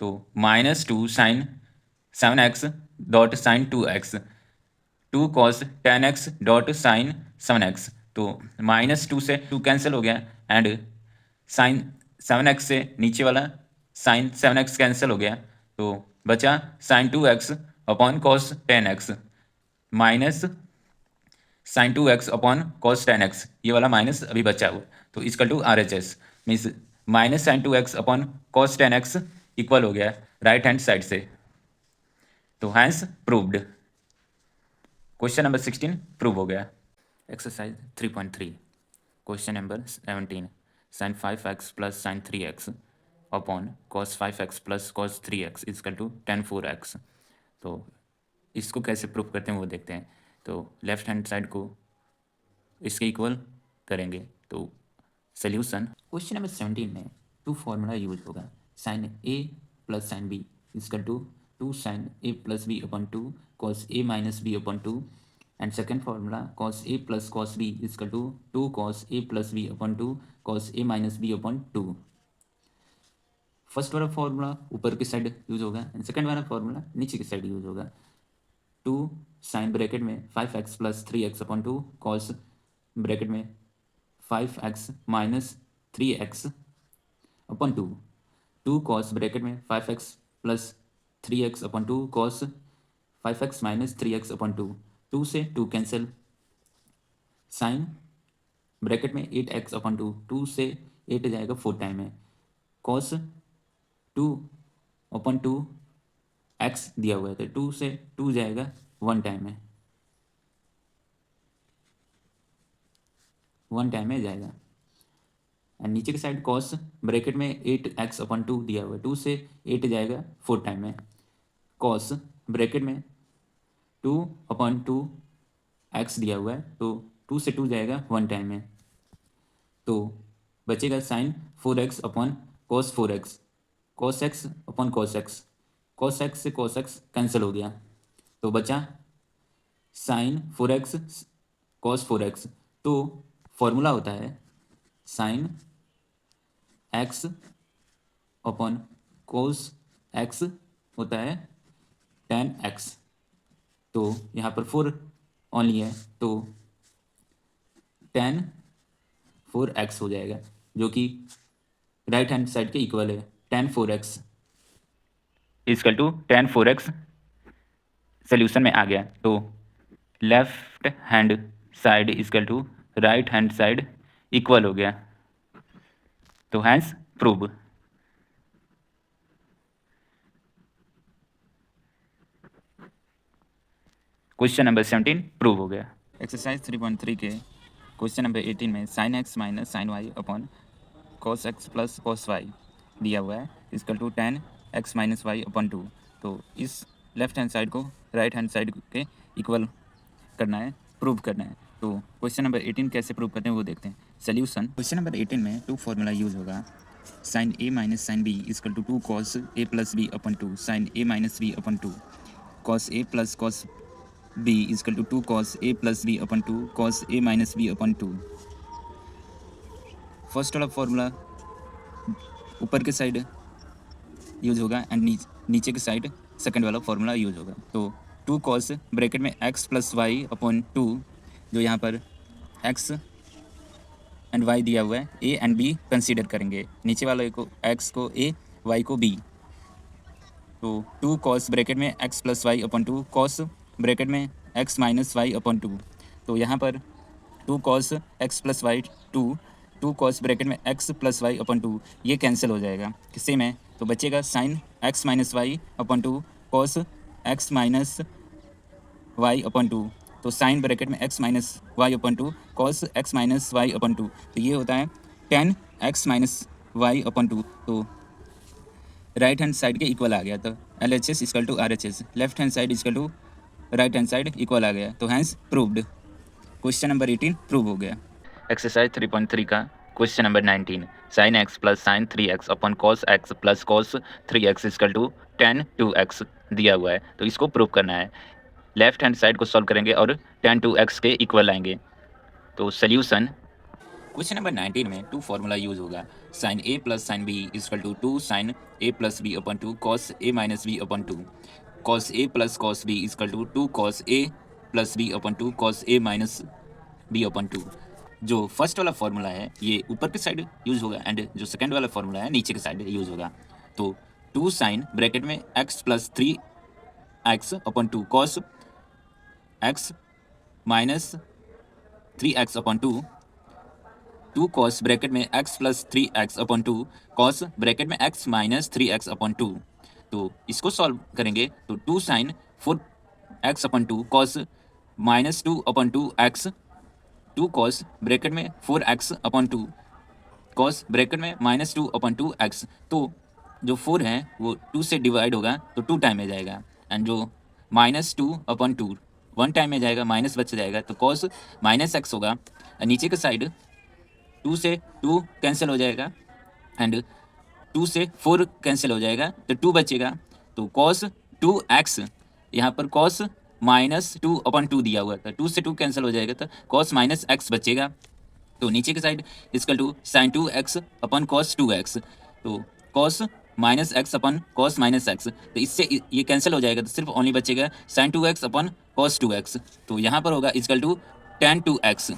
तो -2 sine 7x dot sine 2x, 2 cos 10x dot sine 7x, तो -2 से 2 कैंसिल हो गया एंड साइन 7x से नीचे वाला साइन 7x कैंसिल हो गया, तो बचा sine 2x upon cos 10x minus sine 2x upon cos 10x, ये वाला माइनस अभी बचा हुआ, तो equal to RHS means minus sine 2x upon cos 10x equal हो गया राइट हैंड साइड से, तो hence proved. Question number 16 prove हो गया। Exercise 3.3 question number 17 sine 5x plus sine 3x upon cos 5x plus cos 3x equal to tan 4x। तो इसको कैसे prove करते हैं वो देखते हैं। तो लेफ्ट हैंड साइड को इसके इक्वल करेंगे, तो सोल्यूशन क्वेश्चन नंबर 17 में 2 फार्मूला यूज होगा, sine a plus sine b is equal to 2 sine a plus b upon 2 cos a minus b upon 2, and second formula cos a plus cos b is equal to 2 cos a plus b upon 2 cos a minus b upon 2। First वाला formula ऊपर की side use होगा and second वाला formula नीचे की side use होगा। 2 sine bracket में 5x plus 3x upon 2 cos bracket में 5x minus 3x upon 2, 2 cos bracket में 5x plus 3x upon 2 cos 5x minus 3x upon 2, 2 से 2 कैंसिल, साइन ब्रैकेट में 8x upon 2, 2 से 8 जाएगा 4 टाइम में, cos 2 upon 2 x दिया हुआ है तो 2 से 2 जाएगा 1 टाइम में, 1 टाइम में जाएगा। एंड नीचे की साइड कॉस ब्रैकेट में 8x अपॉन 2 दिया हुआ है, 2 से 8 जाएगा 4 टाइम में, कॉस ब्रैकेट में 2 अपॉन 2 x दिया हुआ है तो 2 से 2 जाएगा 1 टाइम में, तो बचेगा sine 4x upon cos 4x, cos x upon cos x, cos x से कॉस x कैंसिल हो गया, तो बचा साइन 4x कॉस 4x। तो फॉर्मूला होता है sine x upon cos x होता है tan x, तो यहाँ पर 4 ओनली है तो tan 4x हो जाएगा जो कि राइट हैंड साइड के इक्वल है, tan 4x equal to tan 4x solution में आ गया, तो left hand side equal to right hand side equal हो गया, तो hence prove. Question number 17 prove हो गया। एक्सरसाइज 3.3 के क्वेश्चन नंबर 18 में sine x minus sine y upon cos x plus cos y दिया हुआ है equal to tan x minus y upon 2, तो इस लेफ्ट हैंड साइड को राइट हैंड साइड के इक्वल करना है, प्रूव करना है। तो क्वेश्चन नंबर 18 कैसे प्रूव करते हैं वो देखते हैं। सोल्यूशन क्वेश्चन नंबर 18 में 2 फार्मूला यूज होगा, sine a minus sine b equal to 2 cos a plus b upon 2 sine a minus b upon 2, cos a plus cos b equal to 2 cos a plus b upon 2 cos a minus b upon 2। First वाला formula ऊपर के side use होगा and नीचे की side second वाला formula use होगा, तो 2 cos bracket में x प्लस वाई अपॉन 2, जो यहाँ पर x एंड y दिया हुआ है, a एंड b कंसीडर करेंगे, नीचे वाले को x को a y को b, तो 2 कॉस ब्रैकेट में x plus y upon 2 cos bracket में x माइनस वाई अपॉन 2, तो यहाँ पर 2 cos x plus y 2, two cos bracket में x plus y upon two, ये कैंसिल हो जाएगा किससे में, तो बचेगा sine x minus y upon two cos x minus y upon two, तो साइन ब्रैकेट में x minus y upon two cos x minus y upon two, तो ये होता है tan x minus y upon two, तो right hand side के equal आ गया, तो L H S equal to R H S, left hand side equal to right hand side equal आ गया, तो hence proved. Question number 18 prove हो गया। एक्सरसाइज 3.3 का question number 19, sine x plus sine 3x upon cos x plus cos 3x equal to ten 2x दिया हुआ है, तो इसको प्रूव करना है। लेफ्ट हैंड साइड को सॉल्व करेंगे और टेन 2x के इक्वल आएंगे। तो सोल्यूशन, क्वेश्चन नंबर 19 में टू फॉर्मूला यूज होगा, sine a plus sine b equal to two sine a plus b upon two cos a minus b upon two, cos a plus cos b equal to two cos a plus b upon two cos a minus b upon two. जो first वाला formula है ये ऊपर के side use होगा and जो second वाला formula है नीचे के साइड यूज होगा। तो टू साइन ब्रैकेट में x plus three x upon two cos x minus three x upon two, two cos bracket में x plus three x upon two cos bracket में x minus three x upon two, तो इसको solve करेंगे तो two sine four x upon two cos minus two upon two x, two cos bracket में four x upon two cos bracket में minus two upon two x, तो जो four है वो टू से डिवाइड होगा तो टू टाइम में जाएगा एंड जो minus two upon two one time में जाएगा, माइनस बच जाएगा तो कॉस माइनस एक्स होगा। नीचे के साइड टू से टू कैंसिल हो जाएगा एंड टू से फोर कैंसिल हो जाएगा तो टू बचेगा, तो कॉस टू एक्स, यहाँ पर cos minus two upon two दिया हुआ था, टू से टू कैंसिल हो जाएगा तो कॉस माइनस एक्स बचेगा। तो नीचे के side is equal to sine two x upon cos two x, तो cos minus x upon cos minus x, तो इससे ये कैंसिल हो जाएगा तो सिर्फ ओनली बचेगा sine two x upon cos two x, तो यहाँ पर होगा is equal to tan two x,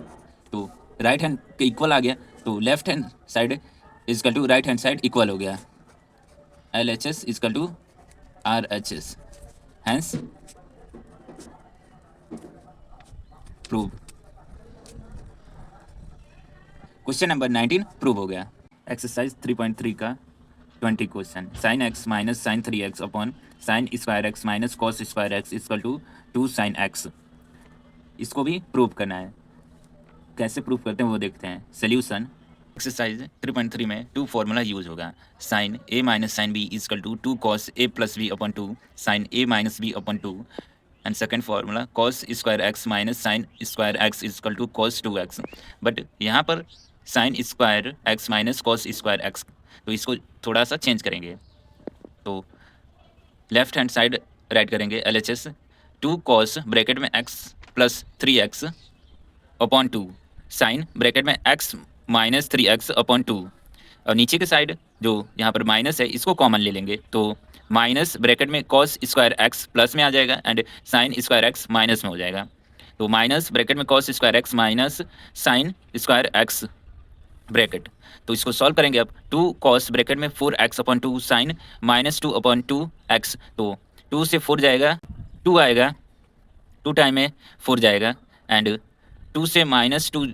तो राइट हैंड के इक्वल आ गया, तो left hand side is equal to right hand side equal हो गया, L H S is equal to R H S, hence prove. Question number 19 prove हो गया। एक्सरसाइज 3.3 का 20 question, sine x minus sine three x upon sine square x minus cos square x is equal to two sine x, इसको भी prove करना है। कैसे prove करते हैं वो देखते हैं। सोल्यूशन, एक्सरसाइज 3.3 में टू फॉर्मूला यूज होगा, sine a minus sine b is equal to two cos a plus b upon two sine a minus b upon two, and second formula cos square x minus sine square x is equal to cos two x, but यहाँ पर sine square x minus cos square x, तो इसको थोड़ा सा change करेंगे, तो left hand side right करेंगे L H S two cos bracket में x plus three x upon two sine bracket में x minus three x upon two, और नीचे के साइड जो यहाँ पर माइनस है इसको कॉमन ले लेंगे, तो माइनस ब्रैकेट में कॉस स्क्वायर एक्स प्लस में आ जाएगा and sine square x minus में हो जाएगा, तो माइनस ब्रैकेट में cos square x minus sine square x bracket, तो इसको सॉल्व करेंगे अब, टू कॉस ब्रैकेट में four x upon two sine minus two upon two x, तो टू से फोर जाएगा टू आएगा, टू टाइम में फोर जाएगा एंड टू से माइनस टू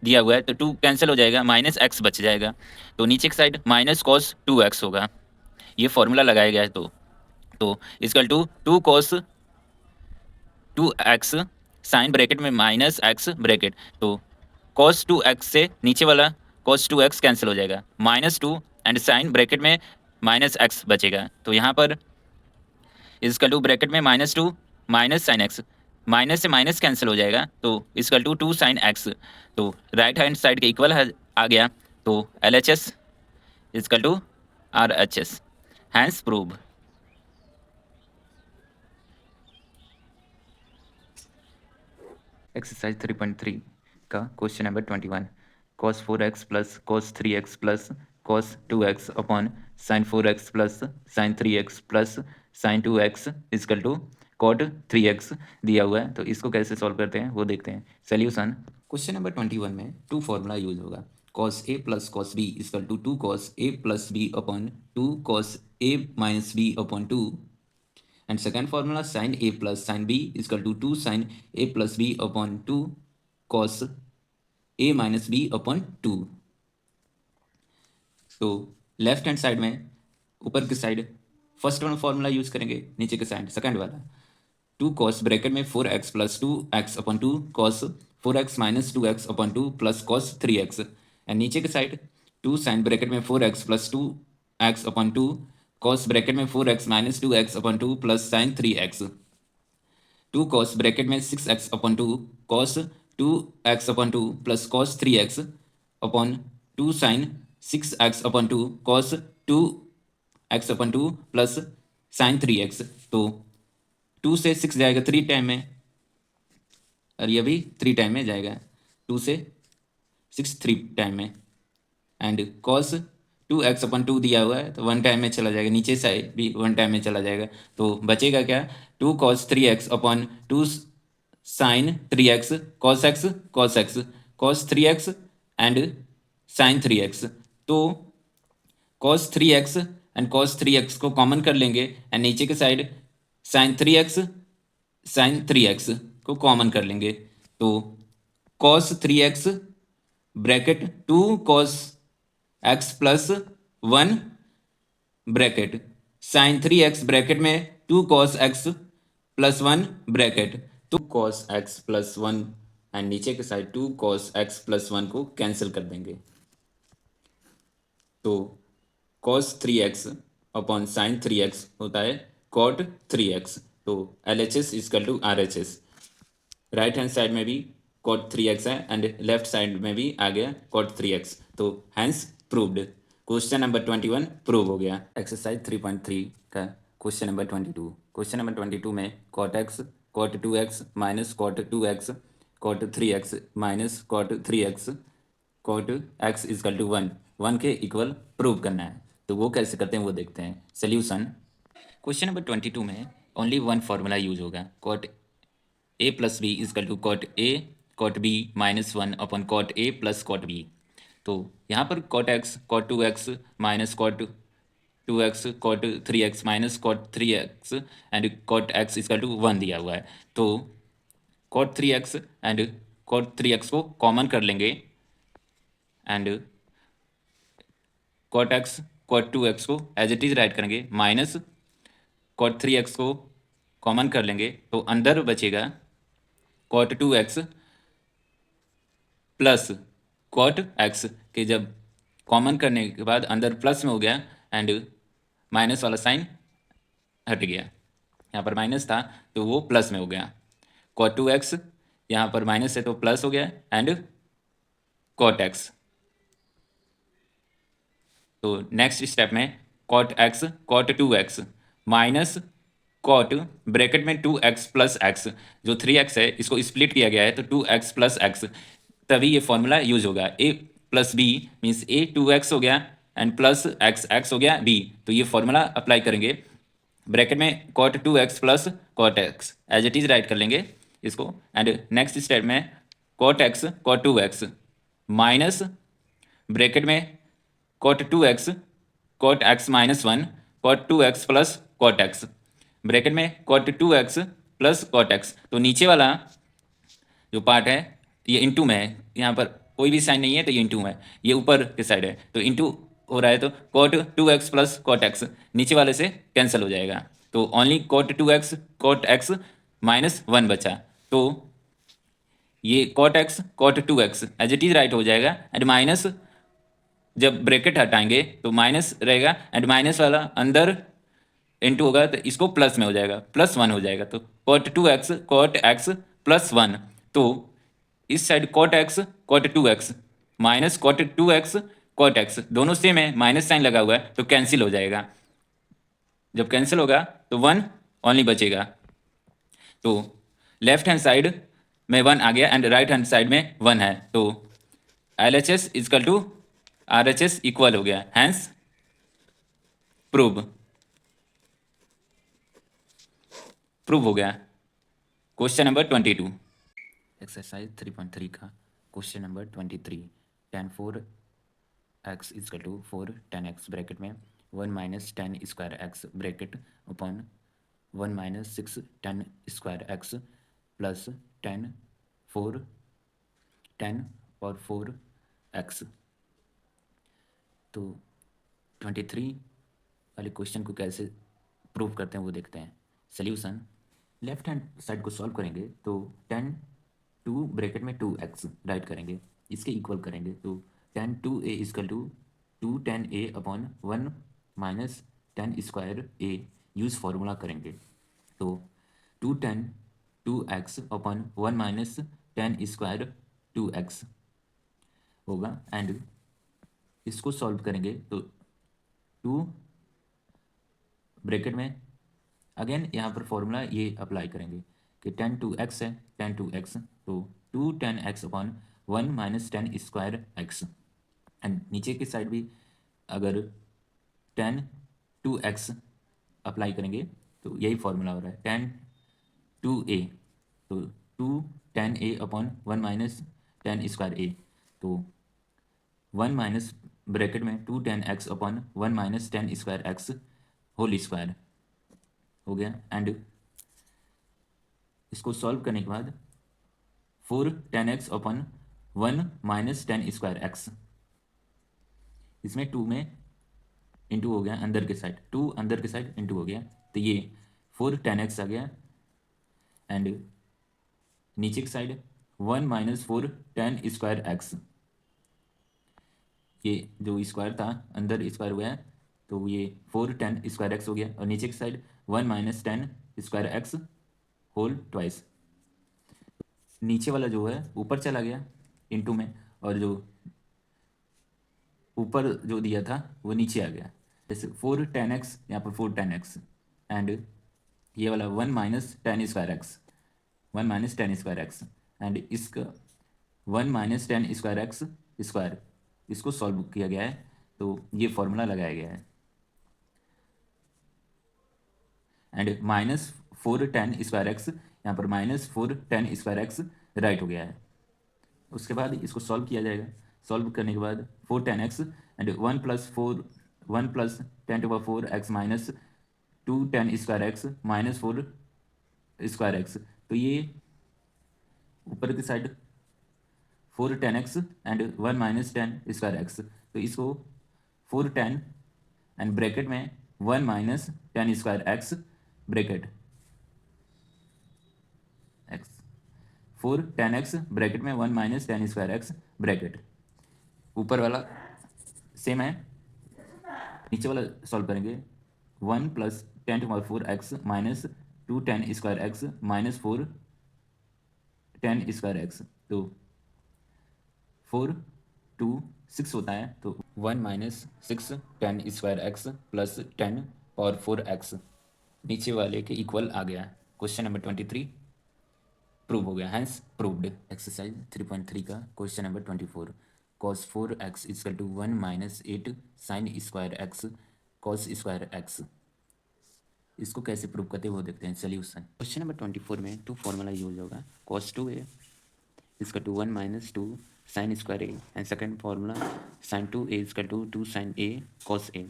दिया हुआ है तो टू कैंसिल हो जाएगा, माइनस एक्स बच जाएगा, तो नीचे की साइड माइनस कॉस टू एक्स होगा, ये फॉर्मूला लगाया गया है, तो is equal to two cos two x sine bracket में माइनस एक्स ब्रैकेट, तो कॉस टू एक्स से नीचे वाला कॉस टू एक्स कैंसिल हो जाएगा, minus two and sine bracket में माइनस एक्स बचेगा, तो यहाँ पर इसकल टू ब्रैकेट में minus two minus sine x, minus से माइनस कैंसिल हो जाएगा, तो is equal to two sine x, तो राइट हैंड साइड के इक्वल आ गया, तो L H S is equal to R H S, hence prove. Exercise 3.3 का question number 21, cos four x plus cos three x plus cos two x upon sine four x plus sine three x plus sine two x is equal to cot three x दिया हुआ है, तो इसको कैसे solve करते हैं वो देखते हैं। सोल्यूशन, क्वेश्चन नंबर 21 में टू फॉर्मूला यूज होगा, cos a plus cos b is equal to two cos a plus b upon two cos a minus b upon two, and second formula sin a plus sin b is equal to 2 sin a plus b upon 2 cos a minus b upon 2। तो left hand side में ऊपर की side first वाला formula use करेंगे, नीचे के side second वाला 2 cos bracket में 4x plus 2x upon 2 cos 4x minus 2x upon 2 plus cos 3x and नीचे के साइड 2 साइन ब्रैकेट में 4x plus 2x upon 2 cos bracket में 4x minus 2x upon 2 plus sine 3x 2 cos bracket में 6x upon 2 cos 2x upon 2 plus cos 3x upon 2 sine 6x upon 2 cos 2x upon 2 plus sine 3x। तो 2 से 6 जाएगा 3 time में और ये भी 3 time में जाएगा, 2 से 6 3 टाइम में एंड cos 2x अपॉन 2 दिया हुआ है तो 1 टाइम में चला जाएगा, नीचे साइड भी 1 टाइम में चला जाएगा। तो बचेगा क्या 2 cos 3x upon 2 sine 3x cos x cos x cos 3x and sine 3x। तो cos 3x and cos 3x को कॉमन कर लेंगे एंड नीचे के साइड sin 3x को कॉमन कर लेंगे। तो cos 3x bracket 2 cos x plus 1 bracket sin 3x bracket में 2 cos x प्लस 1 ब्रैकेट, तो cos x प्लस 1 एंड नीचे के साइड 2 cos x प्लस 1 को कैंसिल कर देंगे। तो cos 3x upon sine 3x होता है cot 3x। तो LHS is equal to RHS, right hand side में भी cot 3x है एंड लेफ्ट साइड में भी आ गया cot 3x। तो hence proved. Question number 21 prove हो गया। एक्सरसाइज 3.3 का क्वेश्चन नंबर 22। क्वेश्चन नंबर 22 में cot x cot 2x minus cot 2x cot 3x minus cot 3x cot x is equal to 1 के equal prove करना है। तो वो कैसे करते हैं वो देखते हैं। सोल्यूशन क्वेश्चन नंबर 22 में ओनली वन फार्मूला यूज होगा, cot a plus b is equal to cot a cot b minus 1 upon cot a plus cot b। तो यहाँ पर cot x cot 2x minus cot 2x cot 3x minus cot 3x and cot x is equal to 1 दिया हुआ है। तो cot 3x and cot 3x को common कर लेंगे and cot x cot 2x को एज इट इज राइट करेंगे minus cot 3x को कॉमन कर लेंगे तो अंदर बचेगा cot 2x plus cot x के जब कॉमन करने के बाद अंदर प्लस में हो गया एंड माइनस वाला साइन हट गया, यहाँ पर माइनस था तो वो प्लस में हो गया। cot 2x यहाँ पर माइनस है तो प्लस हो गया एंड cot x। तो नेक्स्ट स्टेप में cot x cot 2x minus cot bracket में 2x प्लस x, जो 3x है इसको स्प्लिट किया गया है तो 2x प्लस x, तभी ये फॉर्मूला यूज होगा। a plus b means a 2x हो गया एंड प्लस x x हो गया b, तो ये फॉर्मूला अप्लाई करेंगे। ब्रैकेट में cot 2x plus cot x as it is right कर लेंगे इसको एंड नेक्स्ट स्टेप में cot x cot 2x minus bracket में cot 2x cot x minus 1 cot 2x plus cot x, bracket में cot 2x plus cot x। तो नीचे वाला जो पार्ट है ये इंटू में है, यहाँ पर कोई भी साइन नहीं है तो ये इंटू में है, ये ऊपर के साइड है तो इंटू हो रहा है तो cot 2x plus cot x नीचे वाले से कैंसिल हो जाएगा। तो only cot 2x cot x minus 1 बचा। तो ये cot x cot 2x as it is right हो जाएगा एंड माइनस जब ब्रैकेट हटाएंगे तो माइनस रहेगा एंड माइनस वाला अंदर इंटू होगा तो इसको प्लस में हो जाएगा, प्लस 1 हो जाएगा। तो cot 2x cot x plus 1, तो इस side cot x cot 2x minus cot 2x cot x दोनों सेम है, माइनस साइन लगा हुआ है तो कैंसिल हो जाएगा। जब कैंसिल होगा तो 1 ओनली बचेगा। तो लेफ्ट हैंड साइड में 1 आ गया एंड राइट हैंड साइड में 1 है, तो LHS is equal to RHS equal हो गया, हैंस प्रूव हो गया। क्वेश्चन नंबर 22 एक्सरसाइज 3.3 का question number 23। tan 4x is equal to 4 tan x bracket में 1 minus tan square x bracket upon 1 minus 6 tan square x plus tan 4 tan और 4x। तो 23 वाले question को कैसे प्रूव करते हैं वो देखते हैं। सॉल्यूशन, लेफ्ट हैंड साइड को सॉल्व करेंगे तो 10 2 ब्रैकेट में 2x राइट करेंगे, इसके इक्वल करेंगे तो 10 2a is equal to 2 10a upon 1 minus 10 square a use formula करेंगे तो 2 10 2x upon 1 minus 10 square 2x होगा। एंड इसको सॉल्व करेंगे तो 2 ब्रैकेट में अगेन यहाँ पर फॉर्मूला ये अप्लाई करेंगे कि 10 2x है, 10 2x तो 2 10x upon 1 minus 10 square x। And नीचे की साइड भी अगर 10 2x अप्लाई करेंगे तो यही फॉर्मूला हो रहा है 10 2a तो 2 10a upon 1 minus 10 square a तो 1 माइनस ब्रैकेट में 2 10x upon 1 minus 10 square x whole square हो गया। एंड इसको सॉल्व करने के बाद 4 10x upon 1 minus 10 square x, इसमें 2 में इंटू हो गया अंदर के साइड, 2 अंदर के साइड इंटू हो गया तो ये 4 10x आ गया। एंड नीचे की साइड 1 माइनस 4 10 स्क्वायर x, ये जो स्क्वायर था अंदर स्क्वायर हुआ है तो ये 4 10 स्क्वायर x हो गया। और नीचे की साइड 1 minus 10 square x whole twice, नीचे वाला जो है ऊपर चला गया इंटू में और जो ऊपर जो दिया था वो नीचे आ गया। जैसे 4 10x यहाँ पर 4 10x एंड ये वाला 1 minus 10 square x, 1 minus 10 square x and इसका 1 माइनस 10 स्क्वायर एक्स स्क्वायर, इसको सॉल्व किया गया है तो ये फॉर्मूला लगाया गया है। एंड माइनस 4 10 स्क्वायर एक्स, यहाँ पर माइनस 4 10 स्क्वायर एक्स राइट हो गया है। उसके बाद इसको सॉल्व किया जाएगा, सॉल्व करने के बाद 4 10x and 1 plus 4 1 plus 10⁴x minus 2 10 square x minus 4 square x तो ये ऊपर की side 4 10x and 1 minus 10 square x तो इसको 4 10 एंड ब्रैकेट में 1 minus 10 square x bracket x 4 10x bracket में 1 माइनस 10 स्क्वायर एक्स ब्रैकेट, ऊपर वाला सेम है, नीचे वाला सॉल्व करेंगे 1 plus 10⁴x minus 2 10 square x minus 4 10 square x तो 4 2 6 होता है तो 1 माइनस 6 10 स्क्वायर एक्स प्लस 10 और 4x नीचे वाले के इक्वल आ गया। क्वेश्चन नंबर 23 प्रूव हो गया, हैंस प्रूव्ड। एक्सरसाइज 3.3 का question number 24, cos 4x equal to 1 minus 8 sine square x cos square x, इसको कैसे प्रूव करते हैं वो देखते हैं। सोल्यूशन, क्वेश्चन नंबर 24 में टू फॉर्मूला यूज होगा, cos 2a is equal to 1 minus 2 sine square a and second formula sine 2a is equal to 2 sine a cos a।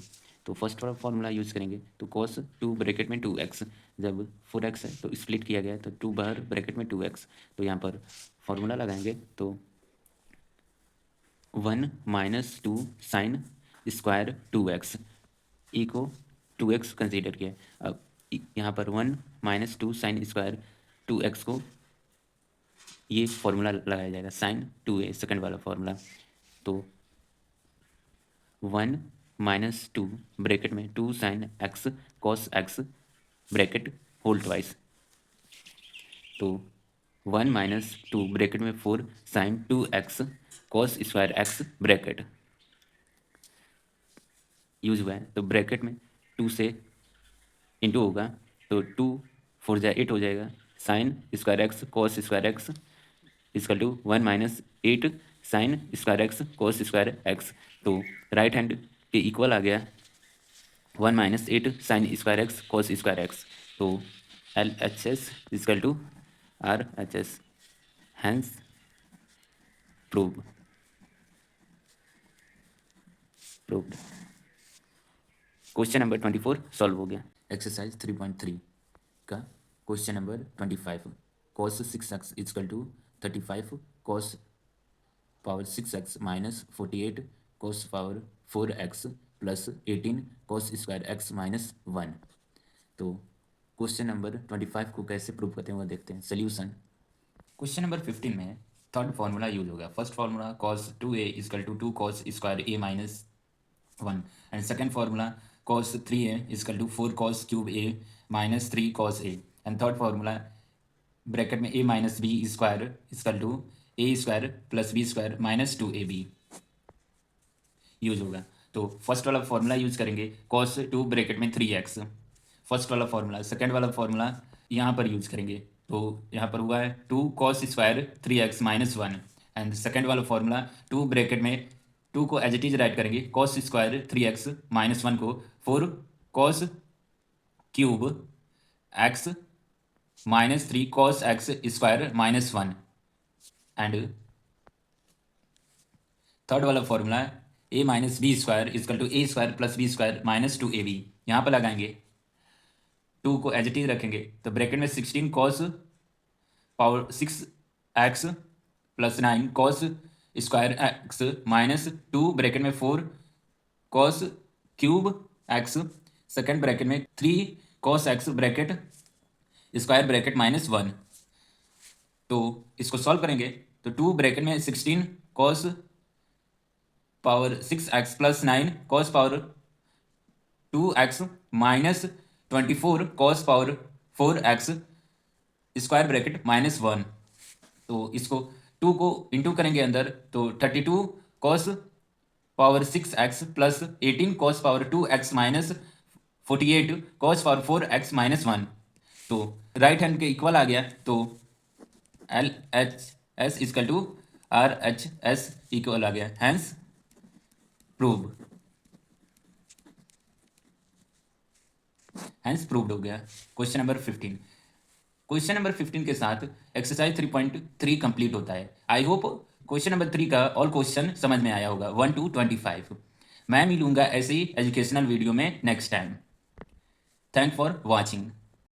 तो फर्स्ट वाला फार्मूला यूज़ करेंगे तो cos 2 ब्रैकेट में 2x, जब 4x है तो स्प्लिट किया गया तो 2 बाहर ब्रैकेट में 2x, तो यहाँ पर फार्मूला लगाएंगे तो 1 माइनस 2 साइन स्क्वायर 2x ई को 2x कंसीडर किया। अब यहाँ पर 1 माइनस 2 साइन स्क्वायर 2x को ये फॉर्मूला लगाया जाएगा साइन 2a सेकंड वाला फॉर्मूला तो 1 माइनस 2 ब्रैकेट में 2 sine x cos x bracket whole twice तो 1 माइनस 2 ब्रैकेट में 4 sine 2x cos square x bracket use हुआ है तो ब्रैकेट में 2 से इंटू होगा तो 2 4 जा 8 हो जाएगा, sine square x cos square x is equal to 1 minus 8 sine square x cos square x, तो राइट हैंड के इक्वल आ गया 1 minus 8 sine square x cos square x, तो L H S is equal to R H S, hence prove proved. Question number 24 solve हो गया। Exercise 3.3 का question number 25, cos 6x equal to 35 cos power 6x minus 48 cos power 4x plus 18 cos square x minus 1। तो question number 25 को कैसे prove करते हैं वो देखते हैं। सोल्यूशन क्वेश्चन नंबर 15 में थर्ड फार्मूला यूज होगा। First formula cos 2a equal to 2 cos square a minus 1 and second formula cos 3a equal to 4 cos cube a minus 3 cos a and third formula bracket में a minus b square equal to a square plus b square minus 2ab use होगा। तो first वाला formula use करेंगे cos 2 bracket में 3x first वाला formula. Second वाला formula यहाँ पर यूज करेंगे, तो यहाँ पर हुआ है 2 cos square 3x minus 1 and second वाला फार्मूला 2 ब्रैकेट में 2 को एज इट इज राइट करेंगे cos स्क्वायर 3x माइनस 1 को 4 cos cube x minus 3 cos x square minus 1 and third वाला formula a minus b square equal to a square plus b square minus 2ab यहाँ पर लगाएंगे 2 को as it is रखेंगे तो bracket में 16 cos power 6x plus 9 cos square x minus 2 bracket में 4 cos cube x second bracket में 3 cos x bracket square bracket minus 1। तो इसको सॉल्व करेंगे तो 2 ब्रैकेट में 16 cos power 6x plus 9 cos power 2x minus 24 cos power 4x square bracket minus 1। तो इसको 2 को इंटू करेंगे अंदर तो 32 cos power 6x plus 18 cos power 2x minus 48 cos power 4x minus 1। तो राइट हैंड के इक्वल आ गया तो LHS equal to RHS equal आ गया, हैंस प्रूव्ड हो गया। Question number 15। क्वेश्चन नंबर 15 के साथ एक्सरसाइज 3.3 कंप्लीट होता है। आई होप क्वेश्चन नंबर 3 का ऑल क्वेश्चन समझ में आया होगा 1 to 25। मैं मिलूंगा ऐसे ही एजुकेशनल वीडियो में next time. Thank for watching.